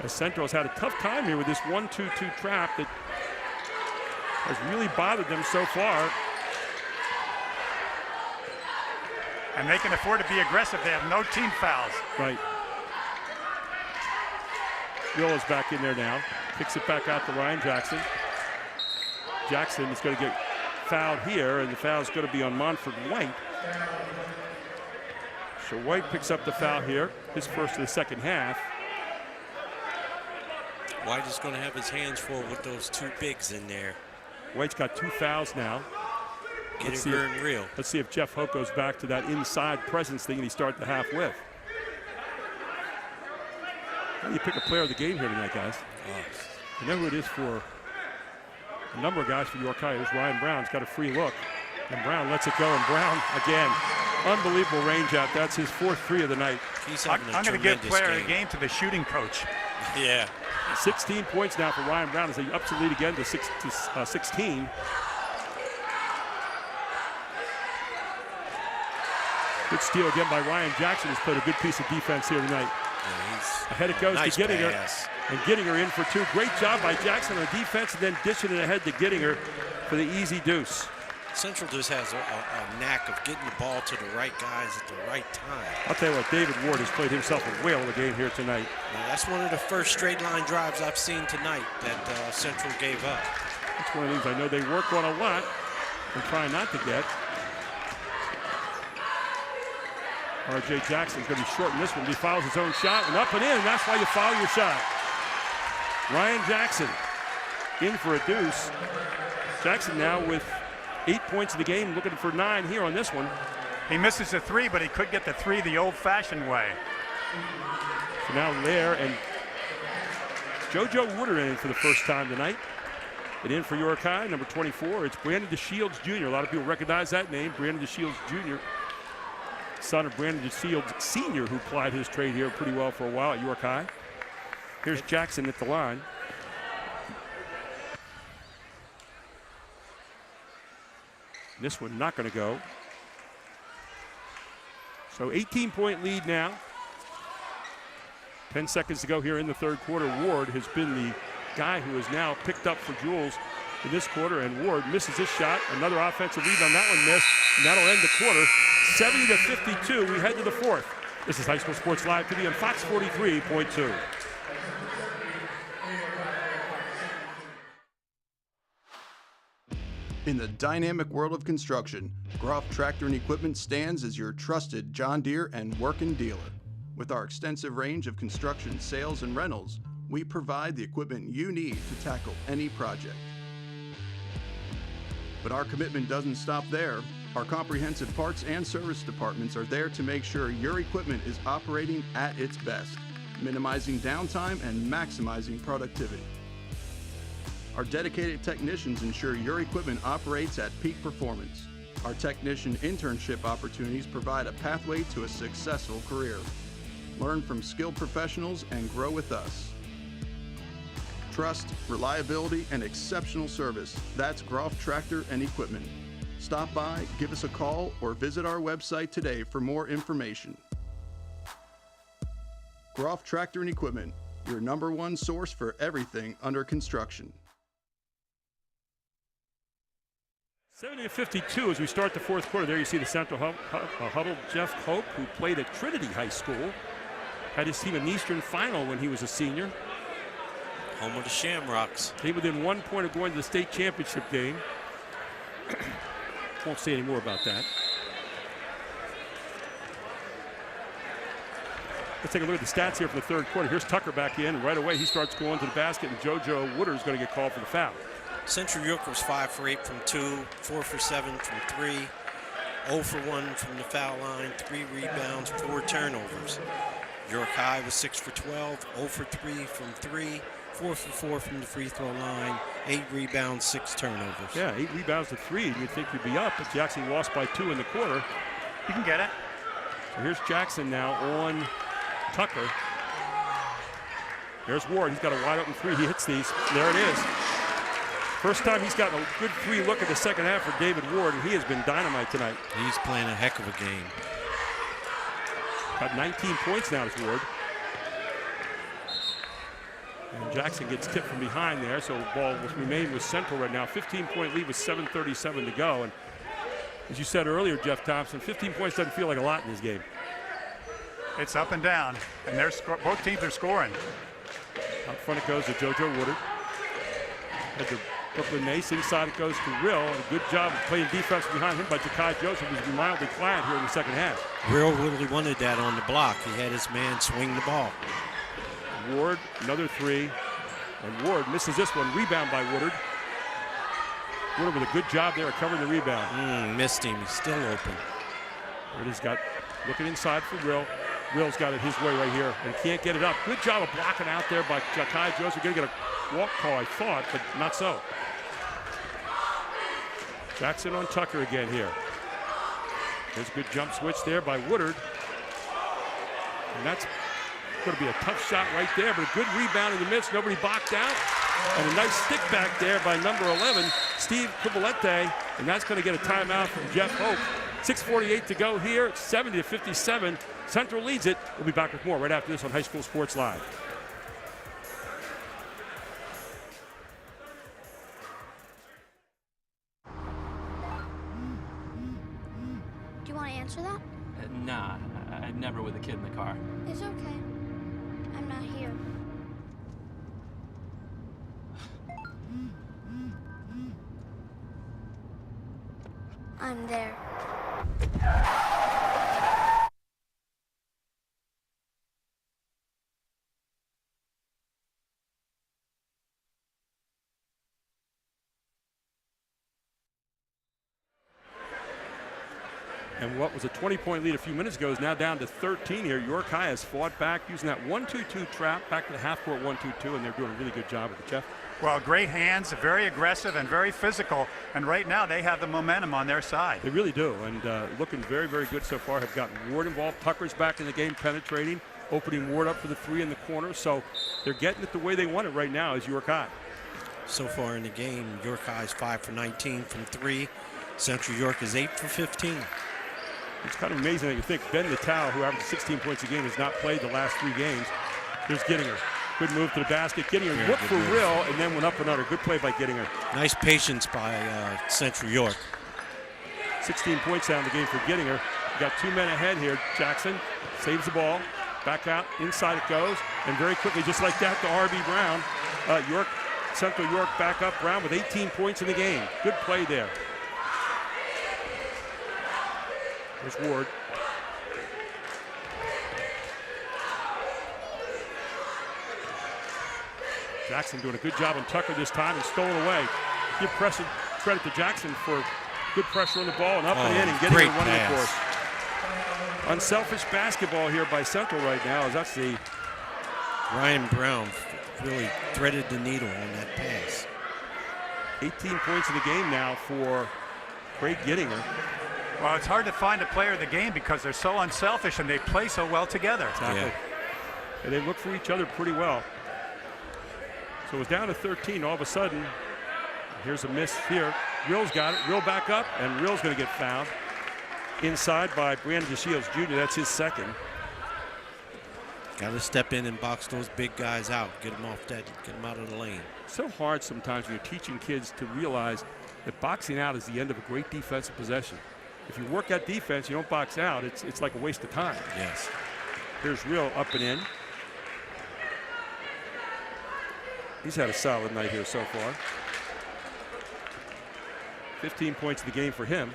As Central's had a tough time here with this 1-2-2 trap that has really bothered them so far. And they can afford to be aggressive. They have no team fouls. Right. Rilla's back in there now. Kicks it back out to Ryan Jackson. Jackson is going to get fouled here, and the foul is going to be on Monfort White. So White picks up the foul here, his first of the second half. White is going to have his hands full with those two bigs in there. White's got 2 fouls now. Get it real. Let's see if Jeff Hoke goes back to that inside presence thing that he started the half with. How do you pick a player of the game here tonight, guys? You know who it is for a number of guys for York High. There's Ryan Brown. He's got a free look. And Brown lets it go. And Brown, again, unbelievable range out. That's his 4th 3 of the night. He's having I'm going to give player of the game to the shooting coach. Yeah. 16 points now for Ryan Brown as he ups the lead again to 16. Good steal again by Ryan Jackson, who's played a good piece of defense here tonight. Yeah, ahead it goes nice to Gittinger. pass. And Gittinger in for two. Great job by Jackson on defense and then dishing it ahead to Gittinger for the easy deuce. Central just has a knack of getting the ball to the right guys at the right time. I'll tell you what, David Ward has played himself a whale of a game here tonight. Yeah, that's one of the first straight line drives I've seen tonight that Central gave up. That's one of the things I know they work on a lot and try not to get. R.J. Jackson's going to be short in this one. He fouls his own shot and up and in. That's why you foul your shot. Ryan Jackson in for a deuce. Jackson now with 8 points in the game, looking for 9 here on this one. He misses a 3, but he could get the 3 the old-fashioned way. So now there, and JoJo Woodard in for the first time tonight. And in for York High, number 24, it's Brandon DeShields Jr. A lot of people recognize that name, Brandon DeShields Jr., son of Brandon DeShields Sr., who plied his trade here pretty well for a while at York High. Here's Jackson at the line. This one not going to go. So 18-point lead now. 10 seconds to go here in the third quarter. Ward has been the guy who has now picked up for Jules in this quarter, and Ward misses his shot. Another offensive rebound. That one missed, and that'll end the quarter. 70-52. We head to the fourth. This is High School Sports Live TV on Fox 43.2. In the dynamic world of construction, Groff Tractor and Equipment stands as your trusted John Deere and working dealer. With our extensive range of construction sales and rentals, we provide the equipment you need to tackle any project. But our commitment doesn't stop there. Our comprehensive parts and service departments are there to make sure your equipment is operating at its best, minimizing downtime and maximizing productivity. Our dedicated technicians ensure your equipment operates at peak performance. Our technician internship opportunities provide a pathway to a successful career. Learn from skilled professionals and grow with us. Trust, reliability, and exceptional service. That's Groff Tractor and Equipment. Stop by, give us a call, or visit our website today for more information. Groff Tractor and Equipment, your #1 source for everything under construction. 70-52 as we start the fourth quarter. There you see the Central huddle. Jeff Hope, who played at Trinity High School, had his team in the Eastern Final when he was a senior. Home of the Shamrocks. Came within 1 point of going to the state championship game. Won't say any more about that. Let's take a look at the stats here for the third quarter. Here's Tucker back in. Right away, he starts going to the basket, and JoJo Woodard is going to get called for the foul. Central York was 5 for 8 from 2, 4 for 7 from 3, 0 for 1 from the foul line, 3 rebounds, 4 turnovers. York High was 6 for 12, 0 for 3 from 3, 4 for 4 from the free throw line, 8 rebounds, 6 turnovers. Yeah, 8 rebounds to 3. You'd think you'd be up, but Jackson lost by 2 in the quarter. You can get it. So here's Jackson now on Tucker. There's Ward. He's got a wide open 3. He hits these. There it is. First time he's gotten a good 3 look at the second half for David Ward, and he has been dynamite tonight. He's playing a heck of a game. Got 19 points now as Ward. And Jackson gets tipped from behind there, so the ball will remain with Central right now. 15-point lead with 7:37 to go. And as you said earlier, Jeff Thompson, 15 points doesn't feel like a lot in this game. It's up and down, and both teams are scoring. Out front it goes to JoJo Woodard. Head to Brooklyn Mace. Inside it goes to Rill. And a good job of playing defense behind him by Jakai Joseph, who's been mildly quiet here in the second half. Rill really wanted that on the block. He had his man swing the ball. Ward, another 3. And Ward misses this one. Rebound by Woodard. Woodard with a good job there at covering the rebound. Missed him. He's still open. Woodar's got looking inside for Rill. Rill's got it his way right here and can't get it up. Good job of blocking out there by Jakai Joseph. Going to get a walk call, I thought, but not so. Jackson on Tucker again here. There's a good jump switch there by Woodard. And that's going to be a tough shot right there, but a good rebound in the midst. Nobody blocked out. And a nice stick back there by number 11, Steve Cubolette. And that's going to get a timeout from Jeff Hope. 6:48 to go here. 70-57. Central leads it. We'll be back with more right after this on High School Sports Live. Do you want to answer that? Nah, I never with a kid in the car. It's okay. I'm not here. I'm there. And what was a 20-point lead a few minutes ago is now down to 13 here. York High has fought back using that 1-2-2 trap, back to the half-court 1-2-2, and they're doing a really good job with it, Jeff. Well, great hands, very aggressive and very physical. And right now they have the momentum on their side. They really do, and looking very, very good so far. Have gotten Ward involved. Tucker's back in the game, penetrating, opening Ward up for the three in the corner. So they're getting it the way they want it right now as York High. So far in the game, York High is 5 for 19 from 3. Central York is 8 for 15. It's kind of amazing that you think Ben Natal, who averaged 16 points a game, has not played the last 3 games. Here's Gittinger. Good move to the basket. Gittinger looked for Rill and then went up and under. Good play by Gittinger. Nice patience by Central York. 16 points down the game for Gittinger. Got 2 men ahead here. Jackson saves the ball. Back out. Inside it goes. And very quickly, just like that, to R.B. Brown. Central York back up. Brown with 18 points in the game. Good play there. There's Ward. Jackson doing a good job on Tucker this time and stolen away. Give credit to Jackson for good pressure on the ball and up and in and getting it running the course. Unselfish basketball here by Central right now as that's the Ryan Brown really threaded the needle on that pass. 18 points in the game now for Craig Gittinger. Well, it's hard to find a player of the game because they're so unselfish and they play so well together. Exactly. Yeah. And they look for each other pretty well. So it's down to 13 all of a sudden. Here's a miss here. Rill's got it. Rill back up, and Rill's going to get fouled. Inside by Brandon DeShields Jr. That's his second. Got to step in and box those big guys out. Get them off that. Get them out of the lane. It's so hard sometimes when you're teaching kids to realize that boxing out is the end of a great defensive possession. If you work that defense, you don't box out. It's like a waste of time. Yes. Here's Rill up and in. He's had a solid night here so far. 15 points in the game for him.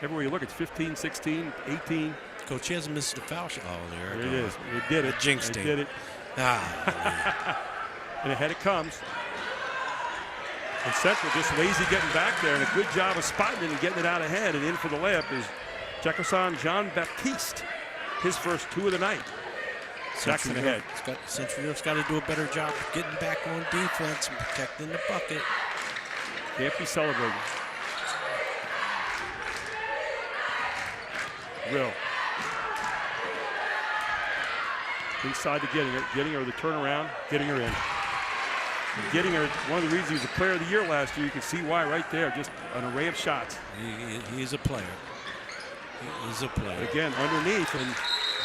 Everywhere you look, it's 15, 16, 18. Coach, he hasn't missed a foul shot. Oh, there it is. They did it. Jinxed him. They did it. And ahead it comes. And Central just lazy getting back there, and a good job of spotting it and getting it out ahead. And in for the layup is Jefferson Jean-Baptiste, his first 2 of the night. Jackson ahead. Central York's got to do a better job of getting back on defense and protecting the bucket. Can't be celebrating. Rill. Inside to Gittinger. Gittinger with a turnaround. Gittinger in. And Gittinger, one of the reasons he was a player of the year last year, you can see why right there. Just an array of shots. He is a player. He is a player. Again, underneath, and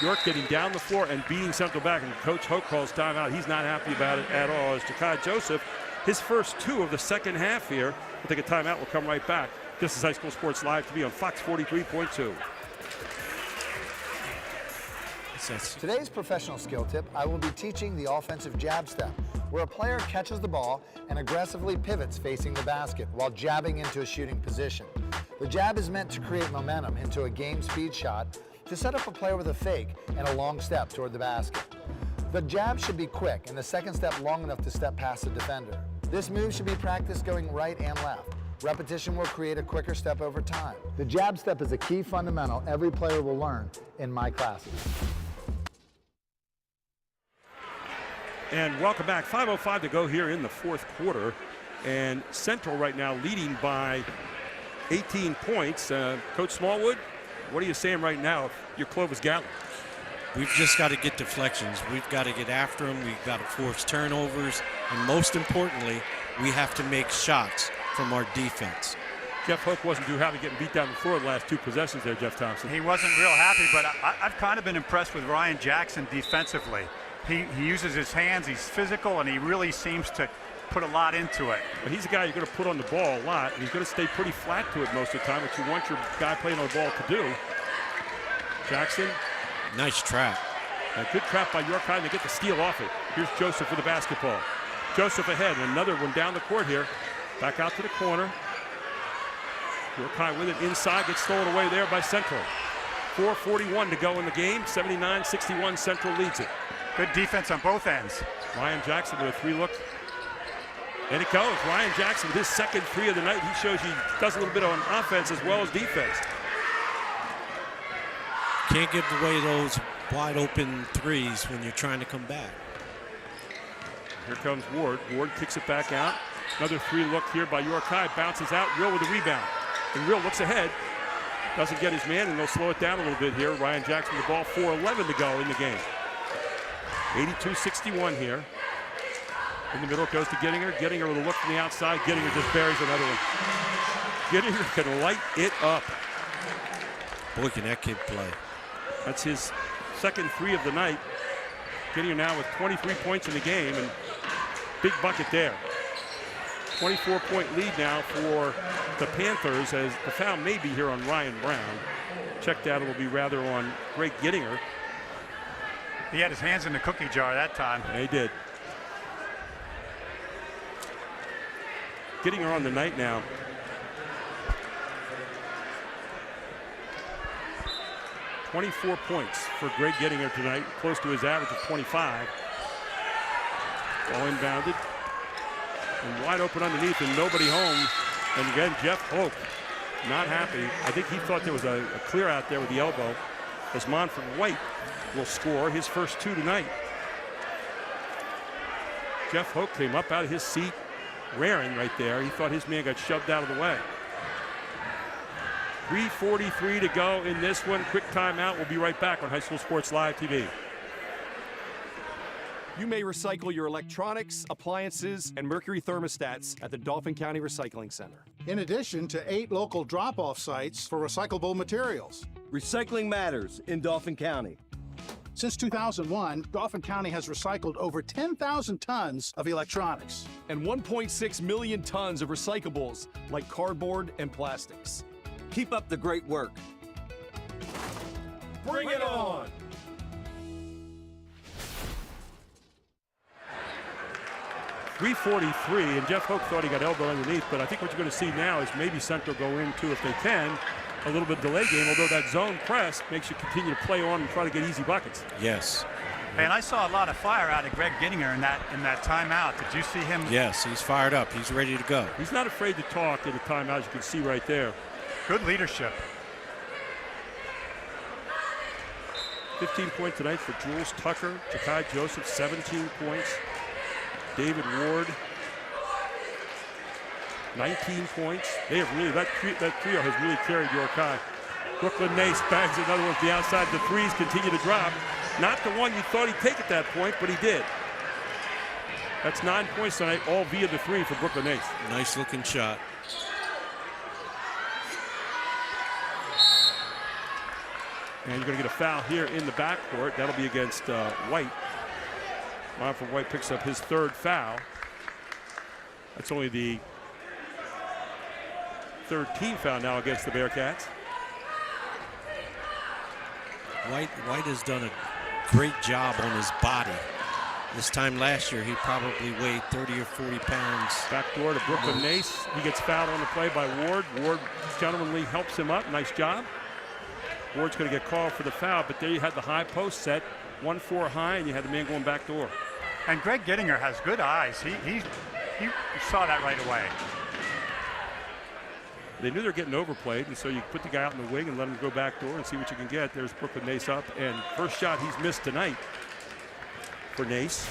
York getting down the floor and beating Central back, and Coach Hoke calls timeout. He's not happy about it at all. As Jakai Joseph, his first 2 of the second half here. We'll take a timeout. We'll come right back. This is High School Sports Live TV on Fox 43.2. Today's professional skill tip, I will be teaching the offensive jab step, where a player catches the ball and aggressively pivots facing the basket while jabbing into a shooting position. The jab is meant to create momentum into a game speed shot to set up a player with a fake and a long step toward the basket. The jab should be quick and the second step long enough to step past the defender. This move should be practiced going right and left. Repetition will create a quicker step over time. The jab step is a key fundamental every player will learn in my classes. And welcome back. 5:05 to go here in the fourth quarter. And Central right now leading by 18 points. Coach Smallwood, what are you saying right now if you're Clovis Gatlin? We've just got to get deflections. We've got to get after them. We've got to force turnovers. And most importantly, we have to make shots from our defense. Jeff Hook wasn't too happy getting beat down the floor the last 2 possessions there, Jeff Thompson. He wasn't real happy, but I've kind of been impressed with Ryan Jackson defensively. He uses his hands, he's physical, and he really seems to put a lot into it. Well, he's a guy you're going to put on the ball a lot, and he's going to stay pretty flat to it most of the time, which you want your guy playing on the ball to do. Jackson. Nice trap. A good trap by York High, and they get the steal off it. Here's Joseph with the basketball. Joseph ahead, and another one down the court here. Back out to the corner. York High with it inside, gets stolen away there by Central. 4:41 to go in the game. 79-61, Central leads it. Good defense on both ends. Ryan Jackson with a 3-look. And it goes. Ryan Jackson with his second 3 of the night. He shows he does a little bit on offense as well as defense. Can't give away those wide open threes when you're trying to come back. Here comes Ward. Ward kicks it back out. Another 3-look here by York High. Bounces out. Real with the rebound. And Real looks ahead. Doesn't get his man, and they'll slow it down a little bit here. Ryan Jackson with the ball. 4:11 to go in the game. 82-61 here. In the middle it goes to Gettinger. Gettinger with a look from the outside. Gettinger just buries another one. Gettinger can light it up. Boy, can that kid play. That's his second 3 of the night. Gettinger now with 23 points in the game, and big bucket there. 24-point lead now for the Panthers, as the foul may be here on Ryan Brown. Check that, it will be rather on Greg Gettinger. He had his hands in the cookie jar that time. Yeah, he did. Gettinger on the night now. .24 points for Greg Gettinger tonight, close to his average of 25. Ball inbounded. And wide open underneath, and nobody home. And again, Jeff Hoke not happy. I think he thought there was a clear out there with the elbow, as Monfort White will score his first 2 tonight. Jeff Hoke came up out of his seat, raring right there. He thought his man got shoved out of the way. 3:43 to go in this one. Quick timeout. We'll be right back on High School Sports Live TV. You may recycle your electronics, appliances, and mercury thermostats at the Dauphin County Recycling Center. In addition to 8 local drop-off sites for recyclable materials. Recycling matters in Dauphin County. Since 2001, Dauphin County has recycled over 10,000 tons of electronics. And 1.6 million tons of recyclables like cardboard and plastics. Keep up the great work. Bring it on! .343, and Jeff Hoke thought he got elbow underneath, but I think what you're going to see now is maybe Central go into, if they can, a little bit delay game, although that zone press makes you continue to play on and try to get easy buckets. Yes. And I saw a lot of fire out of Greg Gettinger in that timeout. Did you see him? Yes, he's fired up. He's ready to go. He's not afraid to talk in the timeout, as you can see right there. Good leadership. 15 points tonight for Jules Tucker. Ja'Kai Joseph, 17 points. David Ward, 19 points. They have really, that trio has really carried York High. Brooklyn Nace bags another one from the outside. The threes continue to drop. Not the one you thought he'd take at that point, but he did. That's 9 points tonight, all via the 3 for Brooklyn Nace. Nice looking shot. And you're going to get a foul here in the backcourt. That'll be against White. Monfort White picks up his 3rd foul. That's only the 3rd team foul now against the Bearcats. White has done a great job on his body. This time last year, he probably weighed 30 or 40 pounds. Back door to Brooklyn Nace. He gets fouled on the play by Ward. Ward gentlemanly helps him up. Nice job. Ward's going to get called for the foul, but there you had the high post set. 1-4 high, and you had the man going back door. And Greg Gettinger has good eyes. He saw that right away. They knew they were getting overplayed, and so you put the guy out in the wing and let him go back door and see what you can get. There's Brooklyn Nace up, and first shot he's missed tonight for Nace.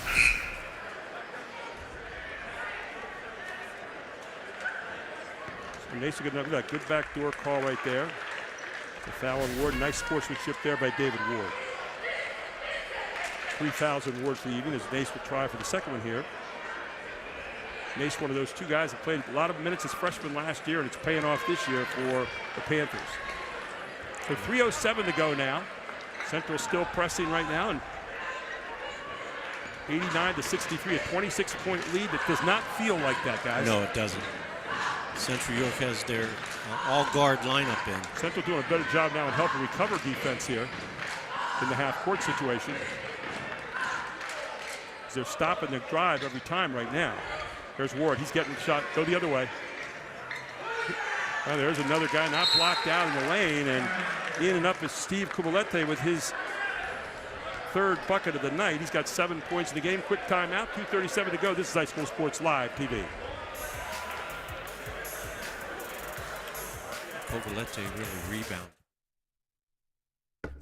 So Nace will get another good back door call right there. The foul on Ward. Nice sportsmanship there by David Ward. 3,000 award for the evening as Nace will try for the second one here. Nace, one of those two guys that played a lot of minutes as freshman last year, and it's paying off this year for the Panthers. So 3:07 to go now. Central still pressing right now, and 89-63, a 26-point lead that does not feel like that, guys. No, it doesn't. Central York has their all-guard lineup in. Central doing a better job now in helping recover defense here in the half-court situation. They're stopping the drive every time right now. There's Ward. He's getting shot. Go the other way. Well, there's another guy not blocked out in the lane, and in and up is Steve Kubalete with his third bucket of the night. He's got 7 points in the game. Quick timeout, 2:37 to go. This is High School Sports Live TV. Kubalete really rebound.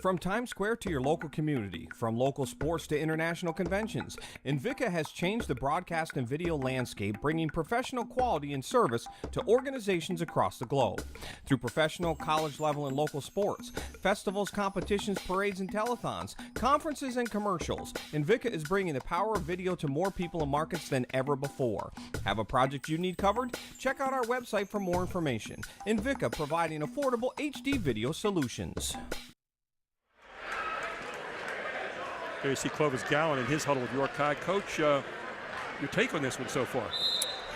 From Times Square to your local community, from local sports to international conventions, Invicta has changed the broadcast and video landscape, bringing professional quality and service to organizations across the globe. Through professional, college level, and local sports, festivals, competitions, parades, and telethons, conferences, and commercials, Invicta is bringing the power of video to more people and markets than ever before. Have a project you need covered? Check out our website for more information. Invicta, providing affordable HD video solutions. There you see Clovis Gallen in his huddle with York High. Coach, your take on this one so far?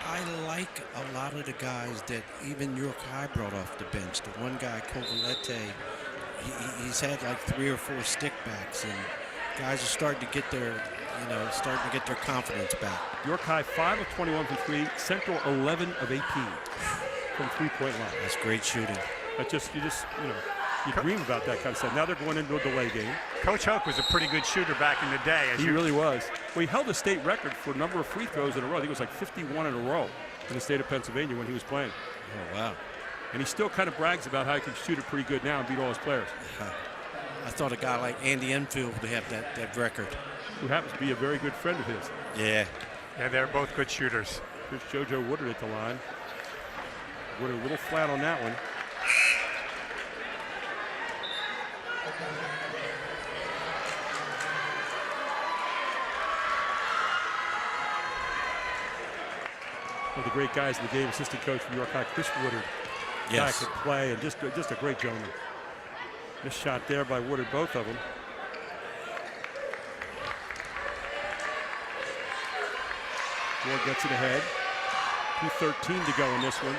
I like a lot of the guys that even York High brought off the bench. The one guy, Covalete, he's had like 3 or 4 stickbacks, and guys are starting to get their, confidence back. York High 5 of 21 from 3, Central 11 of 18 from 3-point line. That's great shooting. That's you dream about that kind of stuff. Now they're going into a delay game. Coach Hoke was a pretty good shooter back in the day. He really was. Well, he held the state record for a number of free throws in a row. I think it was like 51 in a row in the state of Pennsylvania when he was playing. Oh, wow. And he still kind of brags about how he can shoot it pretty good now and beat all his players. I thought a guy like Andy Enfield would have that record. Who happens to be a very good friend of his. Yeah. Yeah, they're both good shooters. Here's JoJo Woodard at the line. Woodard a little flat on that one. One of the great guys in the game, assistant coach from York High, Chris Woodard. Yes. Guy could play and just a great gentleman. This shot there by Woodard, both of them. Ward gets it ahead. 2:13 to go in this one.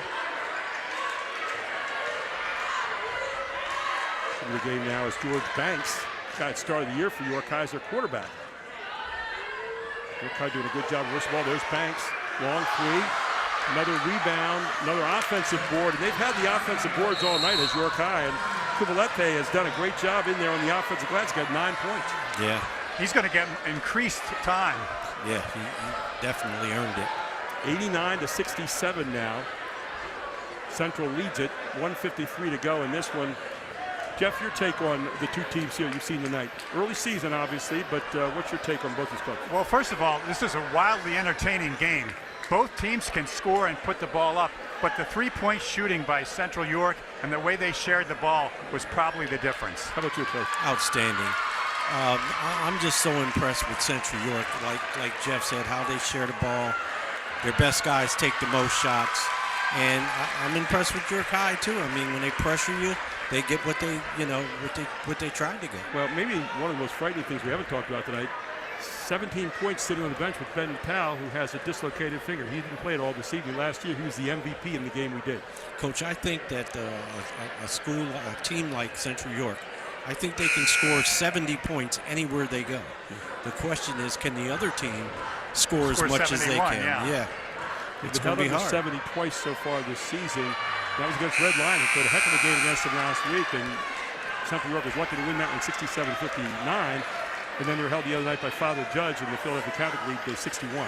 In the game now is George Banks. Guy that started the year for York High as their quarterback. York High doing a good job. First of all, there's Banks. Long three. Another rebound, another offensive board. And they've had the offensive boards all night as York High. And Kubalete has done a great job in there on the offensive glass. He's got 9 points. Yeah. He's going to get increased time. Yeah, he definitely earned it. 89-67 now. Central leads it. 1:53 to go in this one. Jeff, your take on the two teams here you've seen tonight. Early season, obviously, but what's your take on both these clubs? Well, first of all, this is a wildly entertaining game. Both teams can score and put the ball up, but the three-point shooting by Central York and the way they shared the ball was probably the difference. How about you, Coach? Outstanding. I'm just so impressed with Central York. Like Jeff said, how they share the ball. Their best guys take the most shots. And I'm impressed with York High, too. I mean, when they pressure you, they get what they tried to get. Well, maybe one of the most frightening things we haven't talked about tonight, 17 points sitting on the bench with Ben Powell, who has a dislocated finger. He didn't play it all this evening. Last year, he was the MVP in the game we did. Coach, I think that a team like Central York, I think they can score 70 points anywhere they go. The question is, can the other team score as much as they can? Yeah. It's going to be hard. 70 twice so far this season. That was against Red Lion, who played a heck of a game against them last week, and Central York was lucky to win that one 67-59. And then they were held the other night by Father Judge in the Philadelphia Catholic League by 61.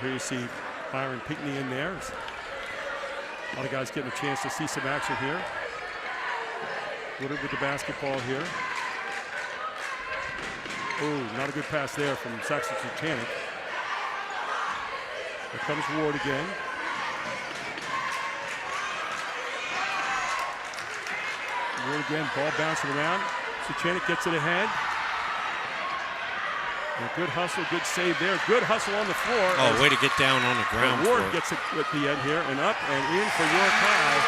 Here you see Byron Pinckney in there. A lot of guys getting a chance to see some action here. Woodard with the basketball here. Oh, not a good pass there from Saxon Titanic. Here comes Ward again. Ward again, ball bouncing around. Suchanek gets it ahead. And a good hustle, good save there. Good hustle on the floor. Oh, way to get down on the ground. Ward gets it at the end here, and up and in for York High.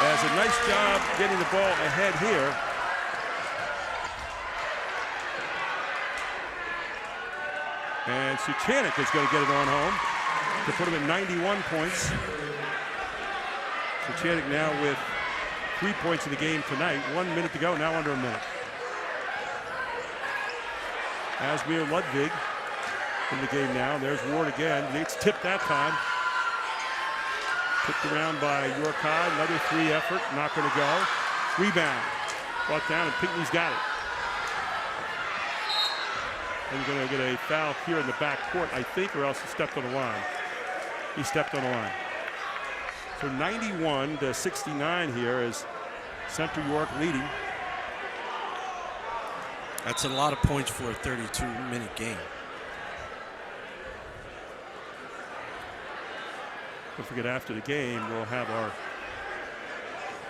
Has a nice job getting the ball ahead here. And Suchanek is going to get it on home to put him at 91 points. Suchanek now with 3 points in the game tonight. 1 minute to go, now under a minute. Asmir Ludwig in the game now. There's Ward again. It's tipped that time. Tipped around by York High. Another three effort, not going to go. Rebound. Brought down, and Pinckney's got it. And going to get a foul here in the back court, I think, or else he stepped on the line. He stepped on the line. So 91 to 69 here is Central York leading. That's a lot of points for a 32-minute game. Don't forget, after the game, we'll have our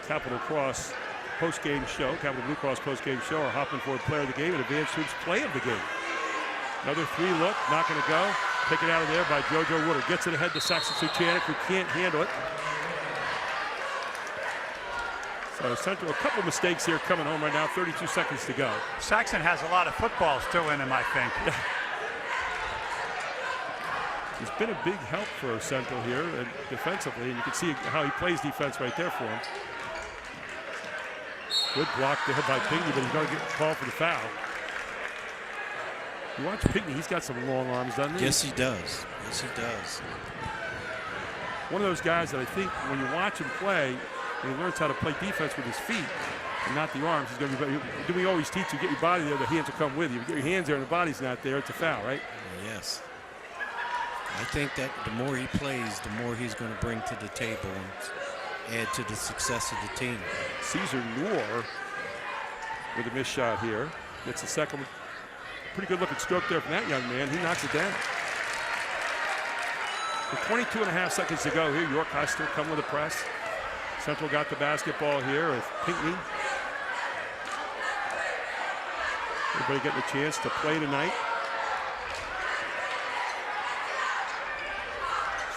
Capital Cross post-game show, Capital Blue Cross post-game show, our Hoffman Ford player of the game and Advanced Hoops play of the game. Another three look, not going to go. Taken out of there by JoJo Woodard. Gets it ahead to Saxon Suchanek, who can't handle it. So Central, a couple mistakes here coming home right now. 32 seconds to go. Saxon has a lot of football still in him, I think. He's been a big help for Central here and defensively, and you can see how he plays defense right there for him. Good block there by Pinckney, but he's going to get called for the foul. You watch Pinckney, he's got some long arms, doesn't he? Yes, he does. Yes, he does. One of those guys that I think when you watch him play, when he learns how to play defense with his feet and not the arms, he's going to be. Do we always teach you, get your body there, the hands will come with you. If you get your hands there and the body's not there, it's a foul, right? Yes. I think that the more he plays, the more he's going to bring to the table and add to the success of the team. Caesar Noor with a missed shot here. It's the second one. Pretty good looking stroke there from that young man. He knocks it down. With 22 and a half seconds to go here, York High still come with a press. Central got the basketball here with Pinckney. Everybody getting a chance to play tonight.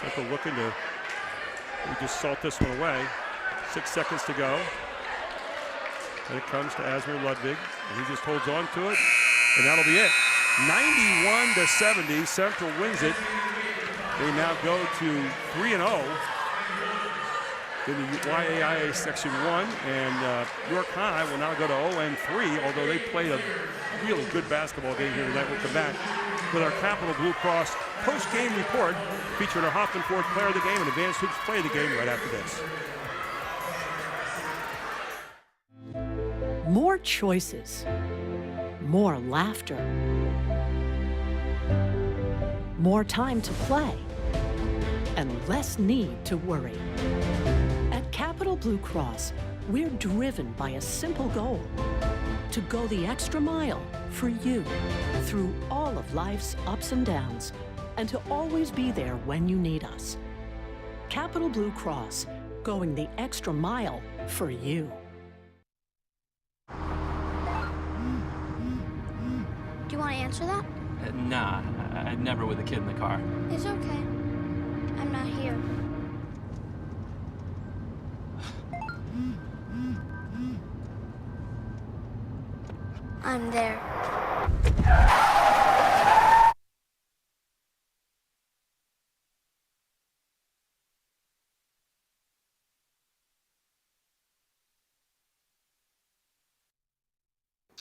Central looking to just salt this one away. 6 seconds to go. And it comes to Asmir Ludwig, and he just holds on to it. And that'll be it. 91 to 70, Central wins it. They now go to 3-0 in the YAIA Section 1, and York High will now go to 0-3, although they played a really good basketball game here tonight. We'll come back with our Capital Blue Cross post-game report featuring our Hoffman Ford player of the game and Advanced Hoops play of the game right after this. More choices. More laughter. More time to play. And less need to worry. At Capital Blue Cross, we're driven by a simple goal: to go the extra mile for you through all of life's ups and downs, and to always be there when you need us. Capital Blue Cross, going the extra mile for you. Do you want to answer that? Nah, I'd never with a kid in the car. It's okay. I'm not here. I'm there.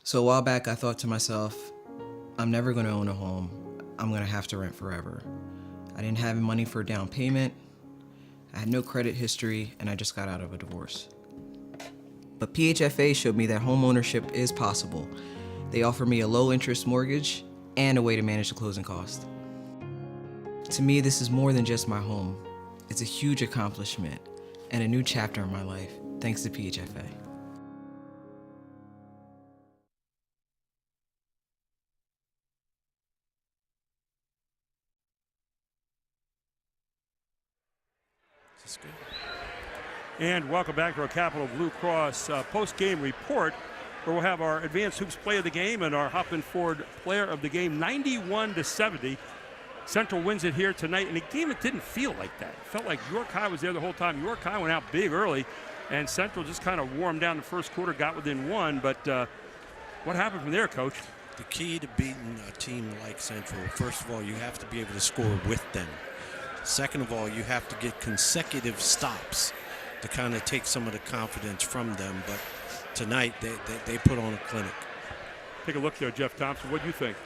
So a while back, I thought to myself, I'm never going to own a home. I'm going to have to rent forever. I didn't have money for a down payment. I had no credit history, and I just got out of a divorce. But PHFA showed me that home ownership is possible. They offer me a low-interest mortgage and a way to manage the closing cost. To me, this is more than just my home. It's a huge accomplishment and a new chapter in my life, thanks to PHFA. That's good. And welcome back to our Capital Blue Cross post-game report, where we'll have our Advanced Hoops Play of the Game and our Hoffman Ford Player of the Game, 91-70. Central wins it here tonight in a game that didn't feel like that. It felt like York High was there the whole time. York High went out big early, and Central just kind of warmed down the first quarter, got within one. But what happened from there, Coach? The key to beating a team like Central, first of all, you have to be able to score with them. Second of all, you have to get consecutive stops to kind of take some of the confidence from them. But tonight, they put on a clinic. Take a look there, Jeff Thompson. What do you think?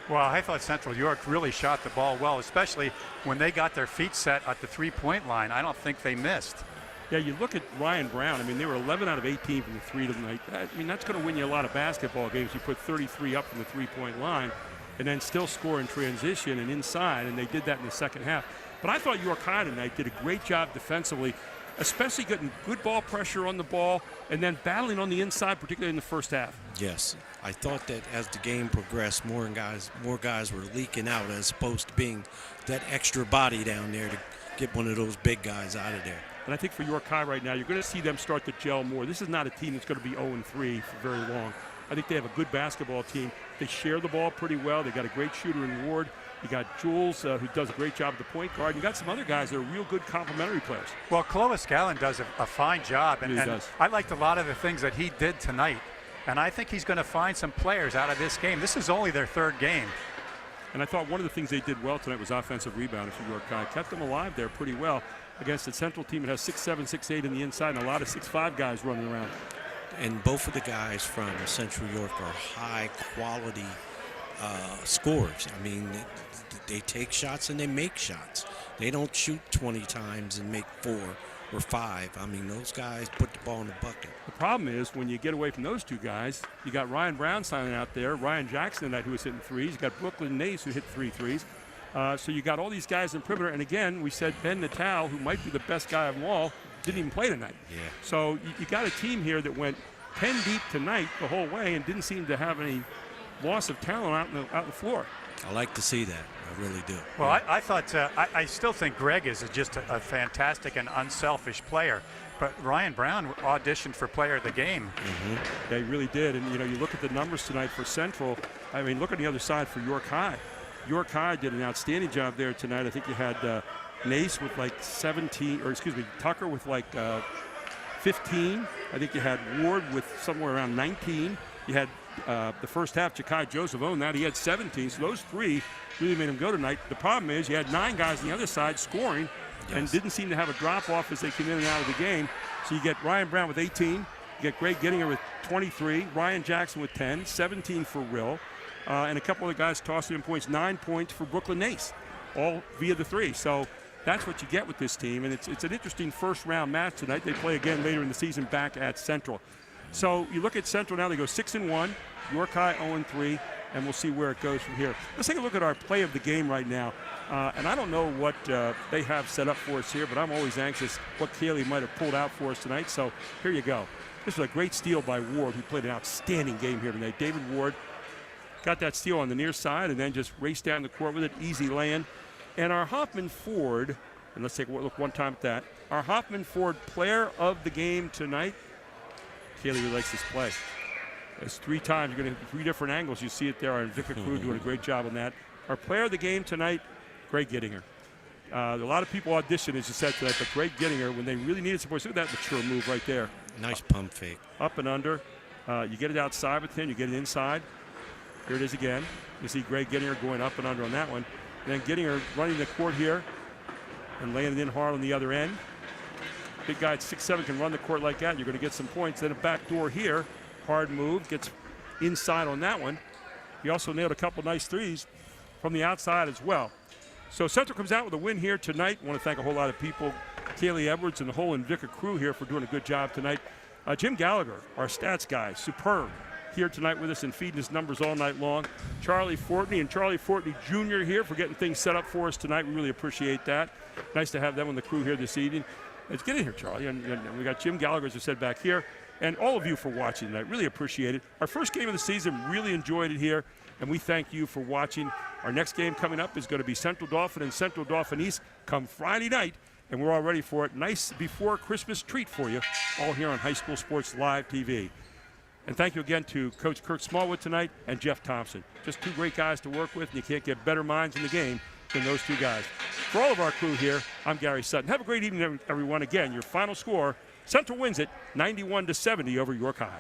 Well, I thought Central York really shot the ball well, especially when they got their feet set at the three-point line. I don't think they missed. Yeah, you look at Ryan Brown. I mean, they were 11 out of 18 from the three tonight. I mean, that's going to win you a lot of basketball games. You put 33 up from the three-point line and then still score in transition and inside, and they did that in the second half. But I thought York High tonight did a great job defensively, especially getting good ball pressure on the ball and then battling on the inside, particularly in the first half. Yes, I thought that as the game progressed, more guys were leaking out as opposed to being that extra body down there to get one of those big guys out of there. And I think for York High right now, you're going to see them start to gel more. This is not a team that's going to be 0-3 for very long. I think they have a good basketball team. They share the ball pretty well. They got a great shooter in Ward. You got Jules, who does a great job at the point guard. You got some other guys that are real good complementary players. Well, Clovis Gallen does a fine job, and does. I liked a lot of the things that he did tonight. And I think he's going to find some players out of this game. This is only their third game. And I thought one of the things they did well tonight was offensive rebounding for York High. Kept them alive there pretty well against the Central team that has 6'7", 6'8" in the inside and a lot of 6'5" guys running around. And both of the guys from Central York are high-quality scorers. I mean, they take shots and they make shots. They don't shoot 20 times and make 4 or 5. I mean, those guys put the ball in the bucket. The problem is when you get away from those two guys, you got Ryan Brown signing out there, Ryan Jackson tonight who was hitting threes. You got Brooklyn Nace who hit 3 threes. So you got all these guys in perimeter. And again, we said Ben Natal, who might be the best guy of them all, didn't even play tonight. Yeah. So you got a team here that went 10 deep tonight the whole way and didn't seem to have any loss of talent out on the floor. I like to see that. I really do. Well, yeah. I thought I still think Greg is just a fantastic and unselfish player. But Ryan Brown auditioned for Player of the Game. Mm-hmm. Yeah, he really did. And, you know, you look at the numbers tonight for Central. I mean, look on the other side for York High. York High did an outstanding job there tonight. I think you had Nace with like 17, or excuse me, Tucker with like 15. I think you had Ward with somewhere around 19. You had the first half, Ja'Kai Joseph owned that. He had 17. So those three really made him go tonight. The problem is you had 9 guys on the other side scoring and didn't seem to have a drop-off as they came in and out of the game. So you get Ryan Brown with 18. You get Greg Gittinger with 23. Ryan Jackson with 10. 17 for Rill. And a couple of the guys tossing in points. 9 points for Brooklyn Nace, all via the 3. So that's what you get with this team. And it's an interesting first-round match tonight. They play again later in the season back at Central. So you look at Central now, they go 6-1, York High 0-3, and we'll see where it goes from here. Let's take a look at our play of the game right now. And I don't know what they have set up for us here, but I'm always anxious what Kaylee might have pulled out for us tonight. So here you go. This was a great steal by Ward, who played an outstanding game here tonight. David Ward got that steal on the near side and then just raced down the court with it, easy land. And our Hoffman Ford, and let's take a look one time at that, our Hoffman Ford Player of the Game tonight, Kaylee really likes this play. It's 3 times. You're going to have 3 different angles. You see it there. And Vika Crew doing a great job on that. Our Player of the Game tonight, Greg Gittinger. A lot of people auditioned, as you said tonight, but Greg Gittinger, when they really needed support, look at that mature move right there. Nice pump fake. Up and under. You get it outside with him. You get it inside. Here it is again. You see Greg Gittinger going up and under on that one. And then Gittinger running the court here and laying it in hard on the other end. Big guy at 6'7" can run the court like that. You're going to get some points. Then a back door here. Hard move. Gets inside on that one. He also nailed a couple nice threes from the outside as well. So Central comes out with a win here tonight. I want to thank a whole lot of people. Kaylee Edwards and the whole Invicta crew here for doing a good job tonight. Jim Gallagher, our stats guy, superb, here tonight with us and feeding us numbers all night long. Charlie Fortney and Charlie Fortney Jr. here for getting things set up for us tonight. We really appreciate that. Nice to have them on the crew here this evening. Let's get in here, Charlie. And we got Jim Gallagher, as I said, back here. And all of you for watching tonight. Really appreciate it. Our first game of the season, really enjoyed it here. And we thank you for watching. Our next game coming up is going to be Central Dauphin and Central Dauphin East come Friday night and we're all ready for it. Nice before Christmas treat for you, all here on High School Sports Live TV. And thank you again to Coach Kirk Smallwood tonight and Jeff Thompson. Just two great guys to work with, and you can't get better minds in the game than those two guys. For all of our crew here, I'm Gary Sutton. Have a great evening, everyone. Again, your final score, Central wins it 91-70 over York High.